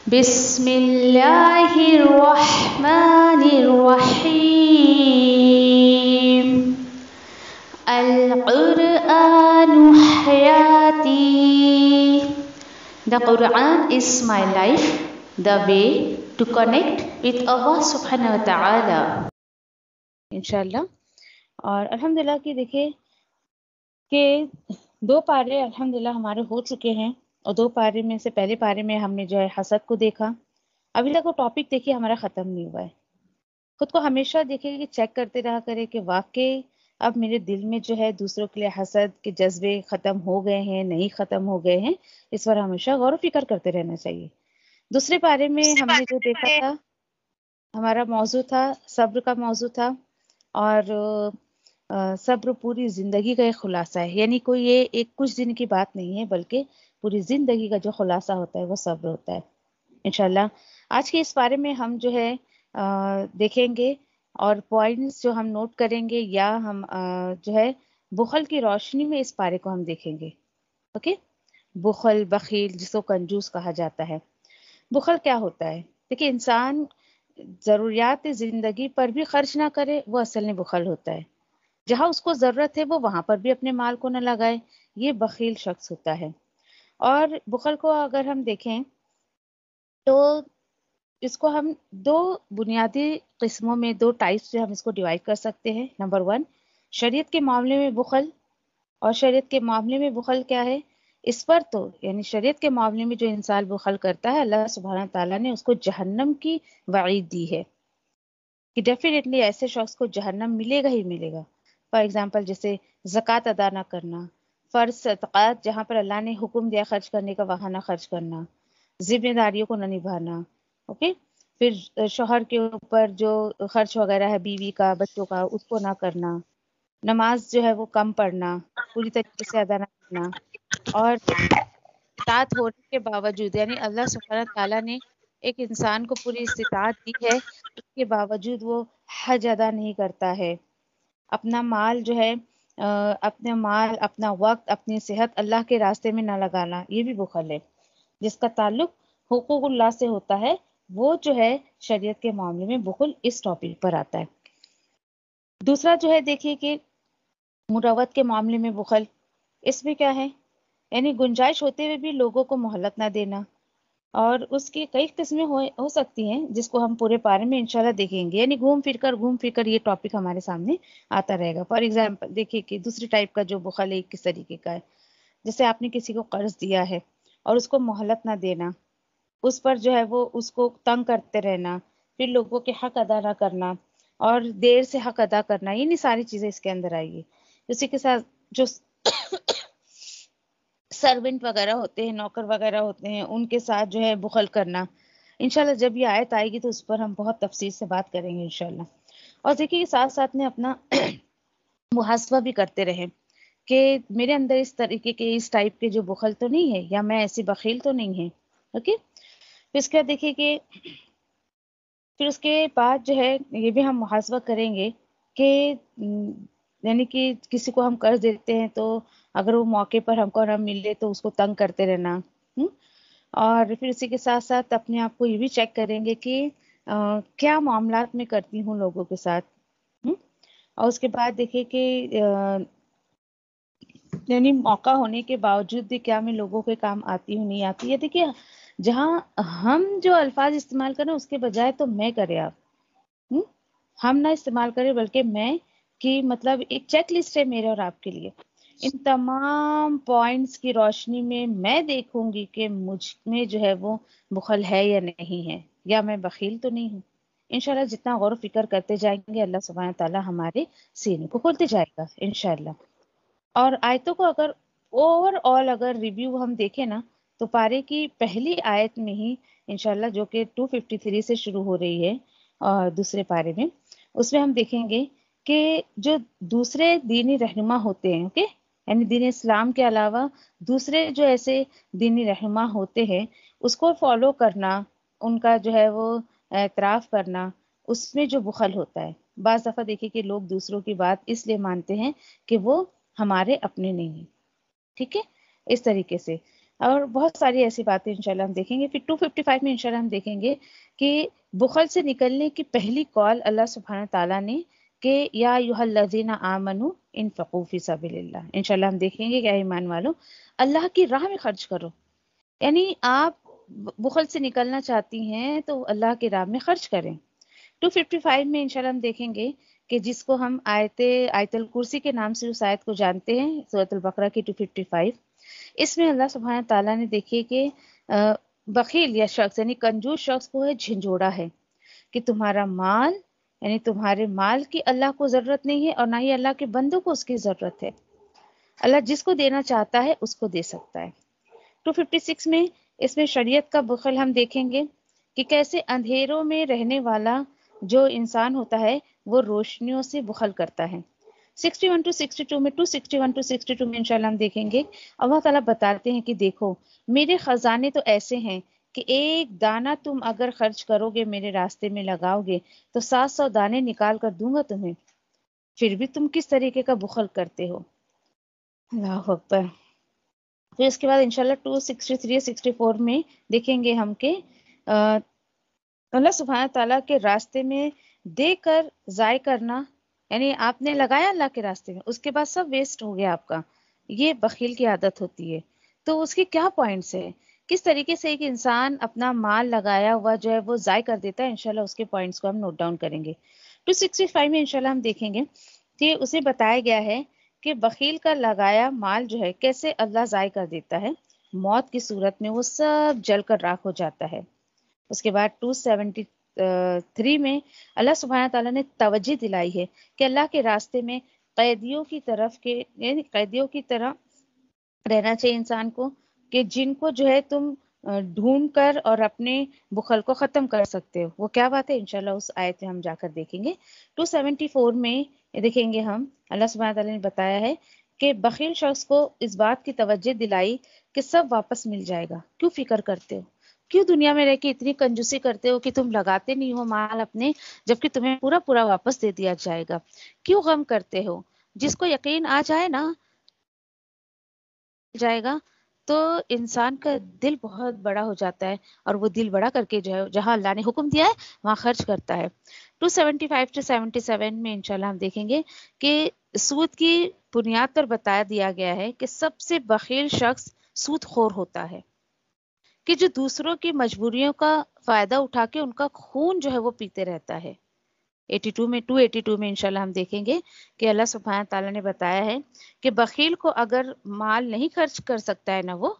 بسم اللہ الرحمن الرحیم القرآن حیاتی. The Quran is my life, the way to connect with Allah subhanahu wa ta'ala. انشاءاللہ. اور الحمدللہ کہ دیکھیں کہ 2 پارے الحمدللہ ہمارے ہو چکے ہیں، اور 2 پارے میں سے پہلے پارے میں ہم نے جو ہے حسد کو دیکھا. ابھی تک وہ ٹاپک دیکھیے ہمارا ختم نہیں ہوا ہے. خود کو ہمیشہ دیکھیں کہ چیک کرتے رہا کرے کہ واقعی اب میرے دل میں جو ہے دوسروں کے لیے حسد کے جذبے ختم ہو گئے ہیں، نہیں ختم ہو گئے ہیں. اس پر ہمیشہ غور و فکر کرتے رہنا چاہیے. دوسرے پارے میں ہم نے جو دیکھا تھا، ہمارا موضوع تھا صبر کا موضوع تھا. اور صبر پوری زندگی کا ایک خلاصہ ہے، یعنی کوئی یہ ایک کچھ دن کی بات نہیں ہے، بلکہ پوری زندگی کا جو خلاصہ ہوتا ہے وہ صبر ہوتا ہے. انشاءاللہ آج کے اس بارے میں ہم جو ہے دیکھیں گے، اور پوائنٹس جو ہم نوٹ کریں گے، یا ہم جو ہے بخل کی روشنی میں اس پارے کو ہم دیکھیں گے. اوکے، بخل، بخیل، جس کو کنجوس کہا جاتا ہے. بخل کیا ہوتا ہے؟ دیکھیں، انسان ضروریات زندگی پر بھی خرچ نہ کرے، وہ اصل میں بخل ہوتا ہے. جہاں اس کو ضرورت ہے وہ وہاں پر بھی اپنے مال کو نہ لگائے، یہ بخیل شخص ہوتا ہے. اور بخل کو اگر ہم دیکھیں تو اس کو ہم 2 بنیادی قسموں میں، 2 ٹائپس سے ہم اس کو ڈیوائڈ کر سکتے ہیں. نمبر 1، شریعت کے معاملے میں بخل. اور شریعت کے معاملے میں بخل کیا ہے؟ اس پر تو یعنی شریعت کے معاملے میں جو انسان بخل کرتا ہے، اللہ سبحانہ تعالیٰ نے اس کو جہنم کی وعید دی ہے کہ ڈیفینیٹلی ایسے شخص کو جہنم ملے گا ہی ملے گا. فار ایگزامپل جیسے زکوٰۃ ادا نہ کرنا، فرض صدقات جہاں پر اللہ نے حکم دیا خرچ کرنے کا وہاں نہ خرچ کرنا، ذمہ داریوں کو نہ نبھانا. اوکے، پھر شوہر کے اوپر جو خرچ وغیرہ ہے بیوی کا، بچوں کا، اس کو نہ کرنا. نماز جو ہے وہ کم پڑھنا، پوری طریقے سے ادا نہ کرنا. اور اطاعت ہونے کے باوجود، یعنی اللہ سبحانہ تعالیٰ نے ایک انسان کو پوری استطاعت دی ہے، اس کے باوجود وہ حج ادا نہیں کرتا ہے. اپنا مال جو ہے اپنا مال، اپنا وقت، اپنی صحت اللہ کے راستے میں نہ لگانا، یہ بھی بخل ہے. جس کا تعلق حقوق اللہ سے ہوتا ہے، وہ جو ہے شریعت کے معاملے میں بخل اس ٹاپک پر آتا ہے. دوسرا جو ہے دیکھیے کہ مروت کے معاملے میں بخل، اس میں کیا ہے؟ یعنی گنجائش ہوتے ہوئے بھی لوگوں کو مہلت نہ دینا. اور اس کی کئی قسمیں ہو سکتی ہیں، جس کو ہم پورے بارے میں انشاءاللہ دیکھیں گے. یعنی گھوم پھر کر یہ ٹاپک ہمارے سامنے آتا رہے گا. فار ایگزامپل دیکھیے کہ دوسری ٹائپ کا جو بخل ہے کس طریقے کا ہے. جیسے آپ نے کسی کو قرض دیا ہے اور اس کو مہلت نہ دینا، اس پر جو ہے وہ اس کو تنگ کرتے رہنا، پھر لوگوں کے حق ادا نہ کرنا اور دیر سے حق ادا کرنا، یہ نہیں ساری چیزیں اس کے اندر آئی ہے. اسی کے ساتھ جو سرونٹ وغیرہ ہوتے ہیں، نوکر وغیرہ ہوتے ہیں، ان کے ساتھ جو ہے بخل کرنا. انشاءاللہ جب یہ آیت آئے گی تو اس پر ہم بہت تفصیل سے بات کریں گے انشاءاللہ. اور دیکھیے ساتھ ساتھ میں اپنا محاسبہ بھی کرتے رہیں کہ میرے اندر اس طریقے کے، اس ٹائپ کے جو بخل تو نہیں ہے، یا میں ایسی بخیل تو نہیں ہے. اوکے، پھر اس کے بعد دیکھیے کہ پھر اس کے بعد جو ہے یہ بھی ہم محاسبہ کریں گے کہ یعنی کہ کسی کو ہم قرض دیتے ہیں تو اگر وہ موقع پر ہم کو نہ ملے تو اس کو تنگ کرتے رہنا. اور پھر اسی کے ساتھ ساتھ اپنے آپ کو یہ بھی چیک کریں گے کہ کیا معاملات میں کرتی ہوں لوگوں کے ساتھ. اور اس کے بعد دیکھیں کہ یعنی موقع ہونے کے باوجود بھی کیا میں لوگوں کے کام آتی ہوں، نہیں آتی ہے. دیکھیے جہاں ہم جو الفاظ استعمال کریں اس کے بجائے تو میں کرے، آپ ہم نہ استعمال کریں بلکہ میں کی مطلب ایک چیک لسٹ ہے میرے اور آپ کے لیے. ان تمام پوائنٹس کی روشنی میں دیکھوں گی کہ مجھ میں جو ہے وہ بخل ہے یا نہیں ہے، یا میں بخیل تو نہیں ہوں. انشاءاللہ جتنا غور و فکر کرتے جائیں گے اللہ سبحانہ تعالیٰ ہمارے سینے کو کھولتے جائے گا انشاءاللہ. اور آیتوں کو اگر اوور آل اگر ریویو ہم دیکھیں نا، تو پارے کی پہلی آیت میں ہی انشاءاللہ جو کہ 253 سے شروع ہو رہی ہے اور دوسرے پارے میں، اس میں ہم دیکھیں گے کہ جو دوسرے دینی رہنما ہوتے ہیں، اوکے، یعنی دین اسلام کے علاوہ دوسرے جو ایسے دینی رہنما ہوتے ہیں، اس کو فالو کرنا، ان کا جو ہے وہ اعتراف کرنا، اس میں جو بخل ہوتا ہے. بعض دفعہ دیکھیں کہ لوگ دوسروں کی بات اس لیے مانتے ہیں کہ وہ ہمارے اپنے نہیں ہیں. ٹھیک ہے، اس طریقے سے اور بہت ساری ایسی باتیں انشاءاللہ ہم دیکھیں گے. پھر 255 میں انشاءاللہ ہم دیکھیں گے کہ بخل سے نکلنے کی پہلی کال اللہ سبحانہ تعالیٰ نے کہ یا ایھا الذین آمنوا انفقوا فی سبیل اللہ. انشاءاللہ ہم دیکھیں گے کہ اے ایمان والو اللہ کی راہ میں خرچ کرو. یعنی آپ بخل سے نکلنا چاہتی ہیں تو اللہ کی راہ میں خرچ کریں. 255 میں انشاءاللہ ہم دیکھیں گے کہ جس کو ہم آیت الکرسی کے نام سے اس آیت کو جانتے ہیں، سورۃ البقرہ کی 255. اس میں اللہ سبحانہ تعالیٰ نے دیکھیے کہ بخیل یا شخص یعنی کنجوس شخص کو ہے جھنجھوڑا ہے کہ تمہارا مال یعنی تمہارے مال کی اللہ کو ضرورت نہیں ہے اور نہ ہی اللہ کے بندوں کو اس کی ضرورت ہے. اللہ جس کو دینا چاہتا ہے اس کو دے سکتا ہے. 256 میں اس میں شریعت کا بخل ہم دیکھیں گے کہ کیسے اندھیروں میں رہنے والا جو انسان ہوتا ہے وہ روشنیوں سے بخل کرتا ہے. 61 to 62 میں 261 to 62 میں انشاءاللہ ہم دیکھیں گے اللہ تعالیٰ بتاتے ہیں کہ دیکھو میرے خزانے تو ایسے ہیں کہ ایک دانہ تم اگر خرچ کرو گے میرے راستے میں لگاؤ گے تو 700 دانے نکال کر دوں گا تمہیں، پھر بھی تم کس طریقے کا بخل کرتے ہو. اللہ اکبر. پھر اس کے بعد انشاءاللہ 263 64 میں دیکھیں گے ہم کہ اللہ سبحانہ تعالیٰ کے راستے میں دے کر ضائع کرنا، یعنی آپ نے لگایا اللہ کے راستے میں اس کے بعد سب ویسٹ ہو گیا آپ کا، یہ بخیل کی عادت ہوتی ہے. تو اس کے کیا پوائنٹس ہیں، کس طریقے سے ایک انسان اپنا مال لگایا ہوا جو ہے وہ ضائع کر دیتا ہے، انشاءاللہ اس کے پوائنٹس کو ہم نوٹ ڈاؤن کریں گے. 265 میں انشاءاللہ ہم دیکھیں گے کہ اسے بتایا گیا ہے کہ بخیل کا لگایا مال جو ہے کیسے اللہ ضائع کر دیتا ہے. موت کی صورت میں وہ سب جل کر راکھ ہو جاتا ہے. اس کے بعد 273 میں اللہ سبحانہ تعالیٰ نے توجہ دلائی ہے کہ اللہ کے راستے میں قیدیوں کی طرف کے یعنی قیدیوں کی طرح رہنا چاہیے انسان کو کہ جن کو جو ہے تم ڈھونڈ کر اور اپنے بخل کو ختم کر سکتے ہو. وہ کیا بات ہے انشاءاللہ اس آیت میں ہم جا کر دیکھیں گے. 274 میں دیکھیں گے ہم اللہ سبحانہ تعالیٰ نے بتایا ہے کہ بخیل شخص کو اس بات کی توجہ دلائی کہ سب واپس مل جائے گا، کیوں فکر کرتے ہو، کیوں دنیا میں رہ کے اتنی کنجوسی کرتے ہو کہ تم لگاتے نہیں ہو مال اپنے جبکہ تمہیں پورا پورا واپس دے دیا جائے گا، کیوں غم کرتے ہو. جس کو یقین آ جائے نا جائے گا تو انسان کا دل بہت بڑا ہو جاتا ہے اور وہ دل بڑا کر کے جو ہے جہاں اللہ نے حکم دیا ہے وہاں خرچ کرتا ہے. 275 to 77 میں انشاءاللہ ہم دیکھیں گے کہ سود کی بنیاد پر بتا دیا گیا ہے کہ سب سے بخیل شخص سود خور ہوتا ہے کہ جو دوسروں کی مجبوریوں کا فائدہ اٹھا کے ان کا خون جو ہے وہ پیتے رہتا ہے. 282 میں انشاءاللہ ہم دیکھیں گے کہ اللہ سبحانہ تعالیٰ نے بتایا ہے کہ بخیل کو اگر مال نہیں خرچ کر سکتا ہے نا وہ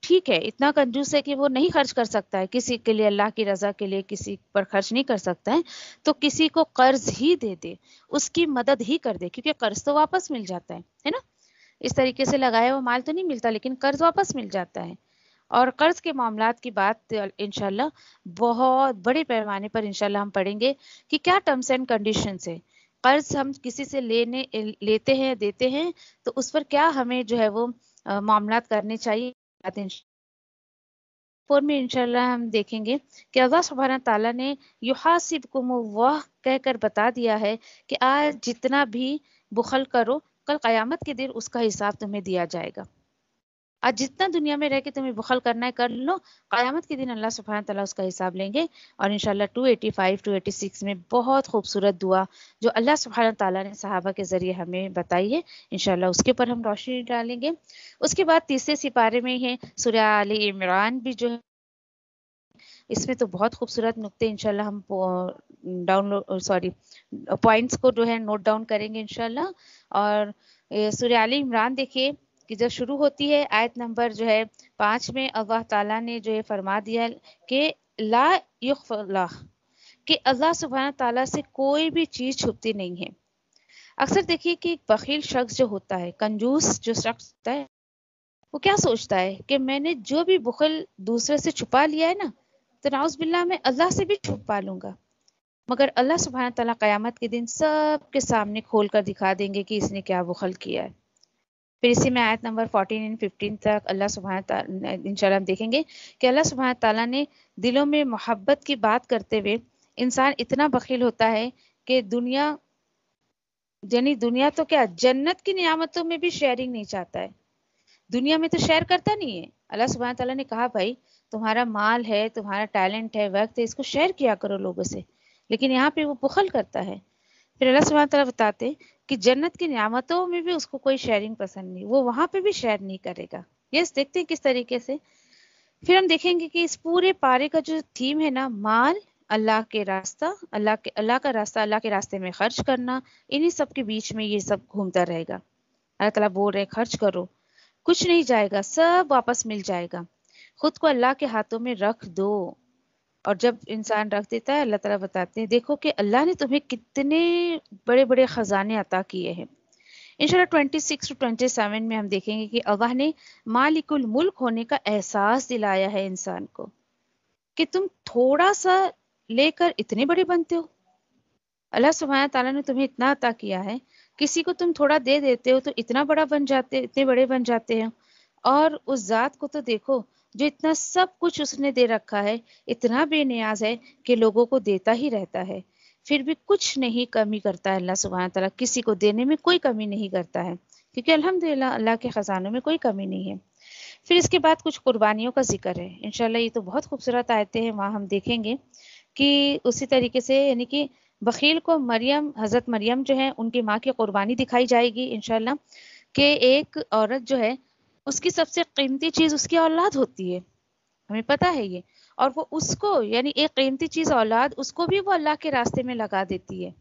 ٹھیک ہے، اتنا کنجوس ہے کہ وہ نہیں خرچ کر سکتا ہے کسی کے لیے، اللہ کی رضا کے لیے کسی پر خرچ نہیں کر سکتا ہے، تو کسی کو قرض ہی دے دے، اس کی مدد ہی کر دے، کیونکہ قرض تو واپس مل جاتا ہے نا. اس طریقے سے لگایا ہوا مال تو نہیں ملتا لیکن قرض واپس مل جاتا ہے. اور قرض کے معاملات کی بات انشاءاللہ بہت بڑے پیمانے پر انشاءاللہ ہم پڑھیں گے کہ کیا ٹرمز اینڈ کنڈیشنز ہے. قرض ہم کسی سے لیتے ہیں دیتے ہیں تو اس پر کیا ہمیں جو ہے وہ معاملات کرنے چاہیے. پور میں انشاءاللہ ہم دیکھیں گے کہ اللہ سبحانہ تعالیٰ نے یحاسبکم اللہ کہہ کر بتا دیا ہے کہ آج جتنا بھی بخل کرو کل قیامت کے دن اس کا حساب تمہیں دیا جائے گا. آج جتنا دنیا میں رہ کے تمہیں بخل کرنا ہے کر لو، قیامت کے دن اللہ سبحانہ تعالیٰ اس کا حساب لیں گے. اور انشاءاللہ 285 to 86 میں بہت خوبصورت دعا جو اللہ سبحانہ تعالیٰ نے صحابہ کے ذریعے ہمیں بتائی ہے، انشاءاللہ اس کے اوپر ہم روشنی ڈالیں گے. اس کے بعد تیسرے سپارے میں ہے سورہ آل عمران بھی جو ہے اس میں تو بہت خوبصورت نقطے انشاءاللہ ہم پوائنٹس کو جو ہے نوٹ ڈاؤن کریں گے انشاءاللہ. اور سورہ آل عمران دیکھیے کہ جب شروع ہوتی ہے آیت نمبر جو ہے 5 میں اللہ تعالیٰ نے جو ہے فرما دیا کہ لا یخفی اللہ، کہ اللہ سبحانہ تعالیٰ سے کوئی بھی چیز چھپتی نہیں ہے. اکثر دیکھیے کہ ایک بخیل شخص جو ہوتا ہے، کنجوس جو شخص ہوتا ہے، وہ کیا سوچتا ہے کہ میں نے جو بھی بخل دوسرے سے چھپا لیا ہے نا تو نعوذ باللہ میں اللہ سے بھی چھپا لوں گا. مگر اللہ سبحانہ تعالیٰ قیامت کے دن سب کے سامنے کھول کر دکھا دیں گے کہ اس نے کیا بخل کیا ہے. پھر اسی میں آیت نمبر 14 and 15 تک اللہ سبحانہ تعالیٰ انشاءاللہ ہم دیکھیں گے کہ اللہ سبحانہ تعالیٰ نے دلوں میں محبت کی بات کرتے ہوئے انسان اتنا بخیل ہوتا ہے کہ دنیا تو کیا جنت کی نعمتوں میں بھی شیئرنگ نہیں چاہتا ہے. دنیا میں تو شیئر کرتا نہیں ہے اللہ سبحانہ تعالیٰ نے کہا بھائی تمہارا مال ہے، تمہارا ٹیلنٹ ہے، وقت ہے، اس کو شیئر کیا کرو لوگوں سے، لیکن یہاں پہ وہ بخل کرتا ہے۔ پھر اللہ سبحانہ تعالیٰ بتاتے کہ جنت کی نعمتوں میں بھی اس کو کوئی شیئرنگ پسند نہیں، وہ وہاں پہ بھی شیئر نہیں کرے گا۔ یس، دیکھتے ہیں کس طریقے سے۔ پھر ہم دیکھیں گے کہ اس پورے پارے کا جو تھیم ہے نا، مال، اللہ کے راستہ، اللہ کا راستہ، اللہ کے راستے میں خرچ کرنا، انہی سب کے بیچ میں یہ سب گھومتا رہے گا۔ اللہ تعالیٰ بول رہے خرچ کرو، کچھ نہیں جائے گا، سب واپس مل جائے گا، خود کو اللہ کے ہاتھوں میں رکھ دو۔ اور جب انسان رکھ دیتا ہے، اللہ تعالیٰ بتاتے ہیں دیکھو کہ اللہ نے تمہیں کتنے بڑے بڑے خزانے عطا کیے ہیں۔ انشاءاللہ 26 to 27 میں ہم دیکھیں گے کہ اللہ نے مالک الملک ہونے کا احساس دلایا ہے انسان کو، کہ تم تھوڑا سا لے کر اتنے بڑے بنتے ہو۔ اللہ سبحانہ تعالیٰ نے تمہیں اتنا عطا کیا ہے، کسی کو تم تھوڑا دے دیتے ہو تو اتنا بڑا بن جاتے، اتنے بڑے بن جاتے ہیں۔ اور اس ذات کو تو دیکھو جو اتنا سب کچھ اس نے دے رکھا ہے، اتنا بے نیاز ہے کہ لوگوں کو دیتا ہی رہتا ہے، پھر بھی کچھ نہیں کمی کرتا ہے اللہ سبحانہ تعالیٰ، کسی کو دینے میں کوئی کمی نہیں کرتا ہے، کیونکہ الحمدللہ اللہ کے خزانوں میں کوئی کمی نہیں ہے۔ پھر اس کے بعد کچھ قربانیوں کا ذکر ہے، انشاءاللہ یہ تو بہت خوبصورت آیتیں ہیں، وہاں ہم دیکھیں گے کہ اسی طریقے سے یعنی کہ بخیل کو مریم، حضرت مریم جو ہے ان کی ماں کی قربانی دکھائی جائے گی انشاءاللہ، کہ ایک عورت جو ہے اس کی سب سے قیمتی چیز اس کی اولاد ہوتی ہے، ہمیں پتہ ہے یہ، اور وہ اس کو یعنی ایک قیمتی چیز اولاد، اس کو بھی وہ اللہ کے راستے میں لگا دیتی ہے۔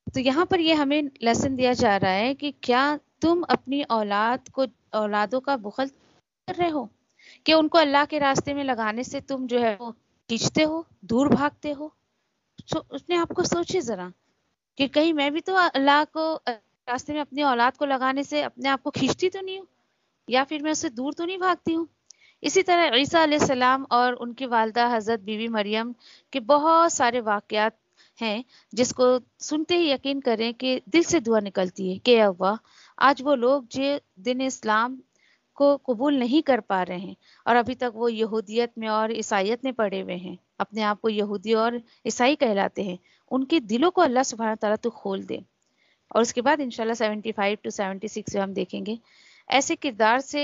تو یہاں پر یہ ہمیں لیسن دیا جا رہا ہے کہ کیا تم اپنی اولادوں کا بخل کر رہے ہو کہ ان کو اللہ کے راستے میں لگانے سے تم جو ہے وہ کھینچتے ہو، دور بھاگتے ہو؟ اپنے آپ کو سوچے ذرا کہ کہیں میں بھی تو اللہ کو راستے میں اپنی اولاد کو لگانے سے اپنے آپ کو کھینچتی تو نہیں ہوں، یا پھر میں اس سے دور تو نہیں بھاگتی ہوں۔ اسی طرح عیسیٰ علیہ السلام اور ان کی والدہ حضرت بی بی مریم کے بہت سارے واقعات ہیں جس کو سنتے ہی یقین کریں کہ دل سے دعا نکلتی ہے کہ اللہ، آج وہ لوگ جو دین اسلام کو قبول نہیں کر پا رہے ہیں اور ابھی تک وہ یہودیت میں اور عیسائیت میں پڑے ہوئے ہیں، اپنے آپ کو یہودی اور عیسائی کہلاتے ہیں، ان کے دلوں کو اللہ سبحانہ تعالیٰ تو کھول دے۔ اور اس کے بعد انشاءاللہ 75 to 76 میں ہم دیکھیں گے ایسے کردار سے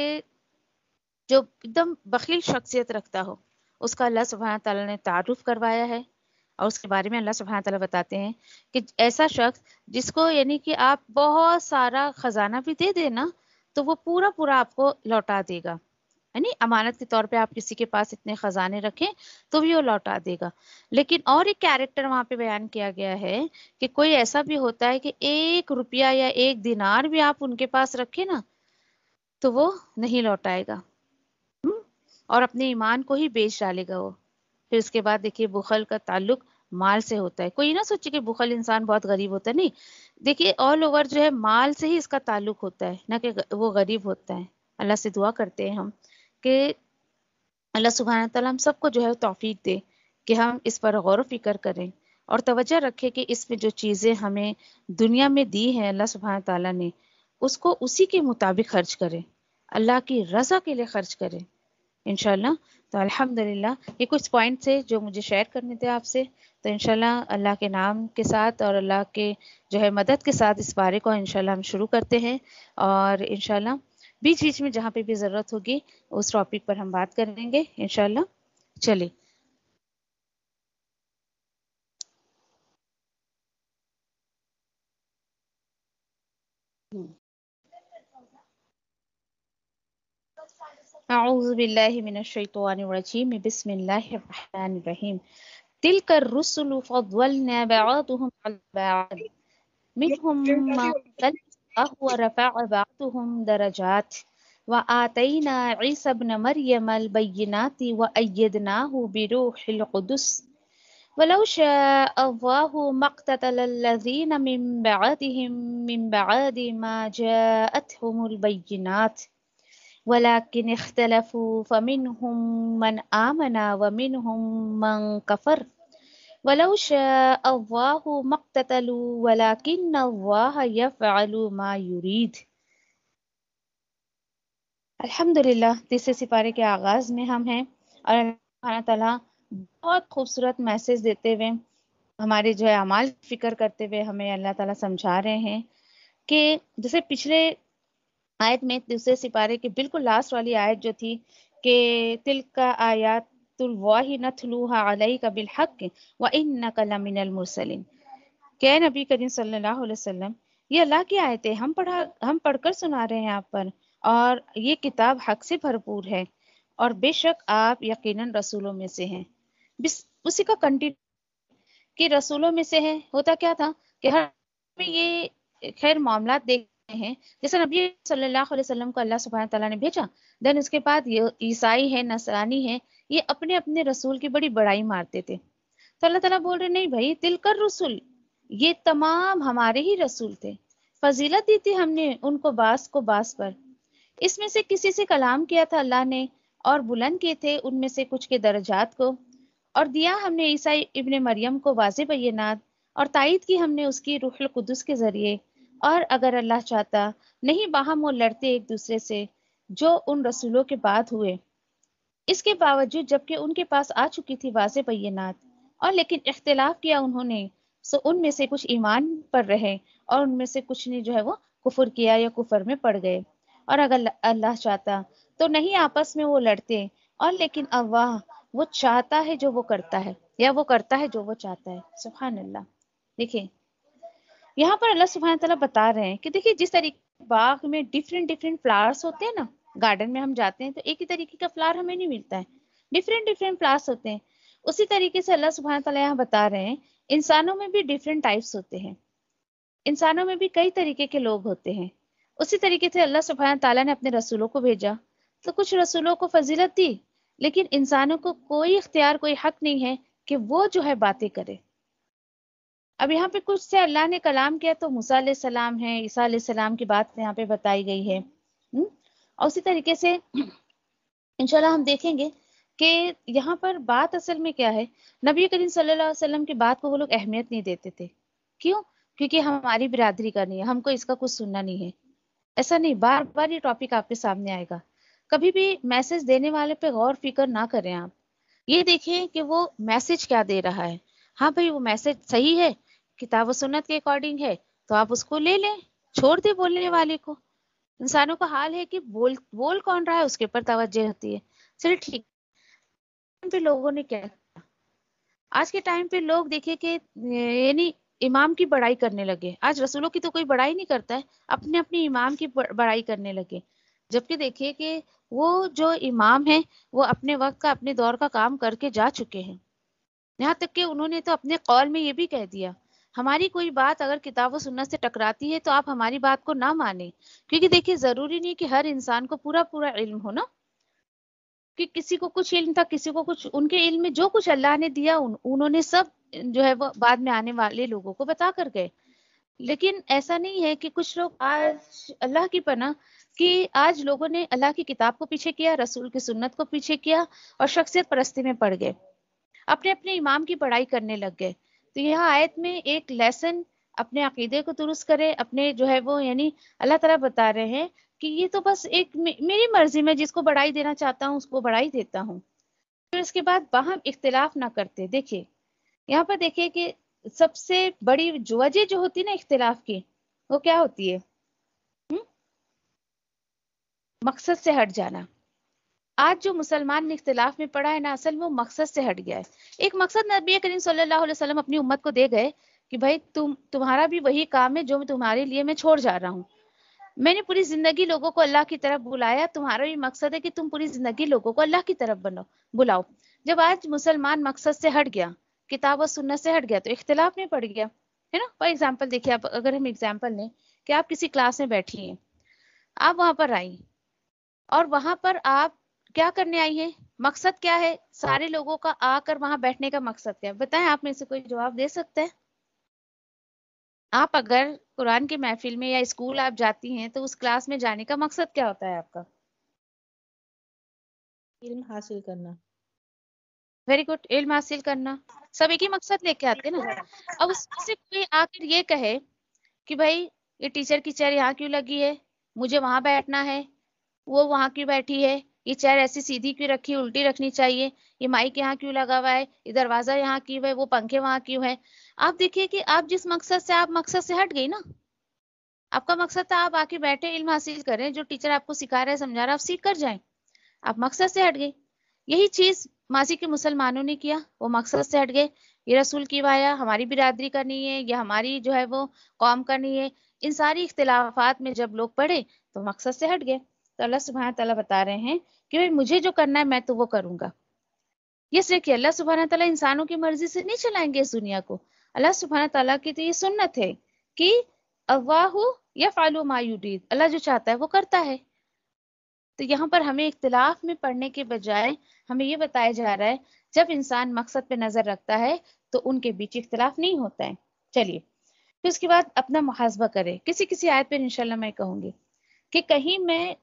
جو ایک دم بخیل شخصیت رکھتا ہو، اس کا اللہ سبحانہ تعالیٰ نے تعارف کروایا ہے، اور اس کے بارے میں اللہ سبحانہ تعالیٰ بتاتے ہیں کہ ایسا شخص جس کو یعنی کہ آپ بہت سارا خزانہ بھی دے دینا تو وہ پورا پورا آپ کو لوٹا دے گا، یعنی امانت کے طور پہ آپ کسی کے پاس اتنے خزانے رکھیں تو بھی وہ لوٹا دے گا۔ لیکن اور ایک کیریکٹر وہاں پہ بیان کیا گیا ہے کہ کوئی ایسا بھی ہوتا ہے کہ 1 روپیہ یا 1 دینار بھی آپ ان کے پاس رکھیں نا تو وہ نہیں لوٹائے گا، اور اپنے ایمان کو ہی بیچ ڈالے گا وہ۔ پھر اس کے بعد دیکھیے بخل کا تعلق مال سے ہوتا ہے، کوئی نہ سوچے کہ بخل انسان بہت غریب ہوتا ہے، نہیں، دیکھیے آل اوور جو ہے مال سے ہی اس کا تعلق ہوتا ہے، نہ کہ وہ غریب ہوتا ہے۔ اللہ سے دعا کرتے ہیں ہم کہ اللہ سبحانہ تعالیٰ ہم سب کو جو ہے توفیق دے کہ ہم اس پر غور و فکر کریں اور توجہ رکھیں کہ اس میں جو چیزیں ہمیں دنیا میں دی ہیں اللہ سبحانہ تعالیٰ نے، اس کو اسی کے مطابق خرچ کریں، اللہ کی رضا کے لیے خرچ کریں انشاءاللہ۔ تو الحمدللہ یہ کچھ پوائنٹس ہے جو مجھے شیئر کرنے تھے آپ سے، تو انشاءاللہ اللہ کے نام کے ساتھ اور اللہ کے جو ہے مدد کے ساتھ اس بارے کو انشاءاللہ ہم شروع کرتے ہیں، اور انشاءاللہ بیچ بیچ میں جہاں پہ بھی ضرورت ہوگی اس ٹاپک پر ہم بات کریں گے انشاءاللہ۔ چلیے اعوذ باللہ من الشیطان الرجیم، بسم اللہ الرحمن الرحیم۔ تلک الرسل فضلنا بعضهم على بعض منهم من كلم الله ورفع بعضهم درجات وآتينا عيسى ابن مريم البينات وأيدناه بروح القدس ولو شاء الله ما اقتتل الذين من بعدهم من بعد ما جاءتهم البينات ولكن اختلفوا فمنهم من آمن ومنهم من كفر ولو شاء الله ما اقتتلوا ولكن الله يفعل ما يريد۔ الحمدللہ تیسرے سپارے کے آغاز میں ہم ہیں، اور اللہ تعالیٰ بہت خوبصورت میسج دیتے ہوئے ہمارے جو ہے اعمال فکر کرتے ہوئے ہمیں اللہ تعالیٰ سمجھا رہے ہیں کہ جیسے پچھلے آیت میں دوسرے سپارے کے بالکل لاسٹ والی آیت جو تھی کہ تلک آیات الواہ نتلوها علیک بالحق وانک لمن المرسلین، کہ نبی کریم صلی اللہ علیہ وسلم یہ اللہ کی آیتیں ہم پڑھ کر سنا رہے ہیں آپ پر، اور یہ کتاب حق سے بھرپور ہے، اور بے شک آپ یقیناً رسولوں میں سے ہیں۔ اسی کا کنٹینیو کہ رسولوں میں سے ہے، ہوتا کیا تھا کہ ہر میں یہ خیر معاملات دیکھتے ہیں، جیسے نبی صلی اللہ علیہ وسلم کو اللہ سبحانہ تعالیٰ نے بھیجا، دین اس کے بعد یہ عیسائی ہے، نصرانی ہے، یہ اپنے اپنے رسول کی بڑی بڑائی مارتے تھے، تو اللہ تعالیٰ بول رہے نہیں بھائی، تلکر رسول، یہ تمام ہمارے ہی رسول تھے، فضیلت دی تھی ہم نے ان کو باس پر، اس میں سے کسی سے کلام کیا تھا اللہ نے، اور بلند کیے تھے ان میں سے کچھ کے درجات کو، اور دیا ہم نے عیسیٰ ابن مریم کو واضح بینات، اور تائید کی ہم نے اس کی روح القدس کے ذریعے، اور اگر اللہ چاہتا نہیں باہم وہ لڑتے ایک دوسرے سے جو ان رسولوں کے بعد ہوئے، اس کے باوجود جبکہ ان کے پاس آ چکی تھی واضح بینات، اور لیکن اختلاف کیا انہوں نے، سو ان میں سے کچھ ایمان پر رہے اور ان میں سے کچھ نے جو ہے وہ کفر کیا یا کفر میں پڑ گئے، اور اگر اللہ چاہتا تو نہیں آپس میں وہ لڑتے، اور لیکن اللہ وہ چاہتا ہے جو وہ کرتا ہے، یا وہ کرتا ہے جو وہ چاہتا ہے۔ سبحان اللہ۔ دیکھیں یہاں پر اللہ سبحانہ تعالیٰ بتا رہے ہیں کہ دیکھیں جس طریقے باغ میں ڈفرینٹ فلاورز ہوتے ہیں نا، گارڈن میں ہم جاتے ہیں تو ایک ہی طریقے کا فلاور ہمیں نہیں ملتا ہے، ڈفرینٹ فلاورز ہوتے ہیں، اسی طریقے سے اللہ سبحانہ تعالیٰ یہاں بتا رہے ہیں انسانوں میں بھی ڈفرینٹ ٹائپس ہوتے ہیں، انسانوں میں بھی کئی طریقے کے لوگ ہوتے ہیں، اسی طریقے سے اللہ سبحانہ تعالیٰ نے اپنے رسولوں کو بھیجا تو کچھ رسولوں کو فضیلت دی، لیکن انسانوں کو کوئی اختیار، کوئی حق نہیں ہے کہ وہ جو ہے باتیں کرے۔ اب یہاں پہ کچھ سے اللہ نے کلام کیا تو موسیٰ علیہ السلام ہے، عیسیٰ علیہ السلام کی بات یہاں پہ بتائی گئی ہے، اور اسی طریقے سے انشاءاللہ ہم دیکھیں گے کہ یہاں پر بات اصل میں کیا ہے، نبی کریم صلی اللہ علیہ وسلم کی بات کو وہ لوگ اہمیت نہیں دیتے تھے، کیوں؟ کیونکہ ہماری برادری کا نہیں ہے، ہم کو اس کا کچھ سننا نہیں ہے، ایسا نہیں، بار بار یہ ٹاپک آپ کے سامنے آئے گا، کبھی بھی میسج دینے والے پہ غور فکر نہ کریں، آپ یہ دیکھیں کہ وہ میسج کیا دے رہا ہے، ہاں بھائی وہ میسج صحیح ہے، کتاب و سنت کے اکارڈنگ ہے تو آپ اس کو لے لیں، چھوڑ دیں بولنے والے کو، انسانوں کا حال ہے کہ بول کون رہا ہے اس کے اوپر توجہ ہوتی ہے، چلیے ٹھیک پہ لوگوں نے کیا، آج کے ٹائم پہ لوگ دیکھیں کہ یعنی امام کی بڑائی کرنے لگے، آج رسولوں کی تو کوئی بڑائی نہیں کرتا ہے، اپنے اپنے امام کی بڑائی کرنے لگے، جبکہ دیکھیے کہ وہ جو امام ہیں وہ اپنے وقت کا، اپنے دور کا کام کر کے جا چکے ہیں، یہاں تک کہ انہوں نے تو اپنے قول میں یہ بھی کہہ دیا، ہماری کوئی بات اگر کتاب و سنت سے ٹکراتی ہے تو آپ ہماری بات کو نہ مانیں، کیونکہ دیکھیے ضروری نہیں کہ ہر انسان کو پورا علم ہو نا، کہ کسی کو کچھ علم تھا، کسی کو کچھ، ان کے علم میں جو کچھ اللہ نے دیا انہوں نے سب جو ہے وہ بعد میں آنے والے لوگوں کو بتا کر گئے، لیکن ایسا نہیں ہے کہ کچھ لوگ آج اللہ کی پناہ کہ آج لوگوں نے اللہ کی کتاب کو پیچھے کیا، رسول کی سنت کو پیچھے کیا، اور شخصیت پرستی میں پڑ گئے، اپنے اپنے امام کی پڑھائی کرنے لگ گئے، تو یہاں آیت میں ایک لیسن، اپنے عقیدے کو درست کرے، اپنے جو ہے وہ یعنی اللہ تعالیٰ بتا رہے ہیں کہ یہ تو بس ایک میری مرضی میں جس کو بڑھائی دینا چاہتا ہوں اس کو بڑھائی دیتا ہوں، پھر اس کے بعد باہم اختلاف نہ کرتے۔ دیکھیے یہاں پر دیکھیے کہ سب سے بڑی وجہ جو ہوتی ہے نا اختلاف کی، وہ کیا ہوتی ہے؟ مقصد سے ہٹ جانا۔ آج جو مسلمان نے اختلاف میں پڑا ہے نا، اصل میں وہ مقصد سے ہٹ گیا ہے، ایک مقصد نبی کریم صلی اللہ علیہ وسلم اپنی امت کو دے گئے کہ بھائی تمہارا بھی وہی کام ہے جو تمہارے لیے میں چھوڑ جا رہا ہوں، میں نے پوری زندگی لوگوں کو اللہ کی طرف بلایا، تمہارا بھی مقصد ہے کہ تم پوری زندگی لوگوں کو اللہ کی طرف بلاؤ۔ جب آج مسلمان مقصد سے ہٹ گیا، کتاب و سنت سے ہٹ گیا، تو اختلاف میں پڑ گیا ہے نا۔ فار ایگزامپل دیکھیے، آپ اگر ہم ایگزامپل لیں کہ آپ کسی کلاس میں بیٹھی ہیں، آپ وہاں پر آئی اور وہاں پر آپ کیا کرنے آئی ہیں، مقصد کیا ہے، سارے لوگوں کا آ کر وہاں بیٹھنے کا مقصد کیا ہے؟ بتائیں، آپ میں سے کوئی جواب دے سکتا ہے؟ آپ اگر قرآن کے محفل میں یا اسکول آپ جاتی ہیں تو اس کلاس میں جانے کا مقصد کیا ہوتا ہے آپ کا؟ علم حاصل کرنا۔ ویری گڈ، علم حاصل کرنا، سب ایک ہی مقصد لے کے آتے ہیں نا۔ اب اس میں سے کوئی آ کر یہ کہے کہ بھائی یہ ٹیچر کی چیئر یہاں کیوں لگی ہے، مجھے وہاں بیٹھنا ہے، وہ وہاں کیوں بیٹھی ہے، یہ چیئر ایسی سیدھی کیوں رکھی، الٹی رکھنی چاہیے، یہ مائک یہاں کیوں لگا ہوا ہے، یہ دروازہ یہاں کیوں ہے، وہ پنکھے وہاں کیوں ہے، آپ دیکھیے کہ آپ جس مقصد سے، آپ مقصد سے ہٹ گئی نا، آپ کا مقصد تھا آپ آ کے بیٹھے علم حاصل کریں، جو ٹیچر آپ کو سکھا رہا ہے سمجھا رہا ہے آپ سیکھ کر جائیں، آپ مقصد سے ہٹ گئے. یہی چیز ماضی کے مسلمانوں نے کیا، وہ مقصد سے ہٹ گئے. یہ رسول کی وایا ہماری برادری کرنی ہے یا ہماری جو ہے وہ قوم کرنی ہے، ان ساری اختلافات میں جب لوگ پڑے تو مقصد سے ہٹ گئے. تو اللہ سبحانہ تعالیٰ بتا رہے ہیں کہ مجھے جو کرنا ہے میں تو وہ کروں گا. یہ اس لیے کہ اللہ سبحانہ تعالیٰ انسانوں کی مرضی سے نہیں چلائیں گے اس دنیا کو. اللہ سبحانہ تعالیٰ کی تو یہ سنت ہے کہ اللہ یفعل ما یرید، اللہ جو چاہتا ہے وہ کرتا ہے. تو یہاں پر ہمیں اختلاف میں پڑھنے کے بجائے ہمیں یہ بتایا جا رہا ہے جب انسان مقصد پہ نظر رکھتا ہے تو ان کے بیچ اختلاف نہیں ہوتا ہے. چلیے پھر اس کے بعد اپنا محاسبہ کرے. کسی آیت پر انشاءاللہ میں کہوں گی کہ کہیں میں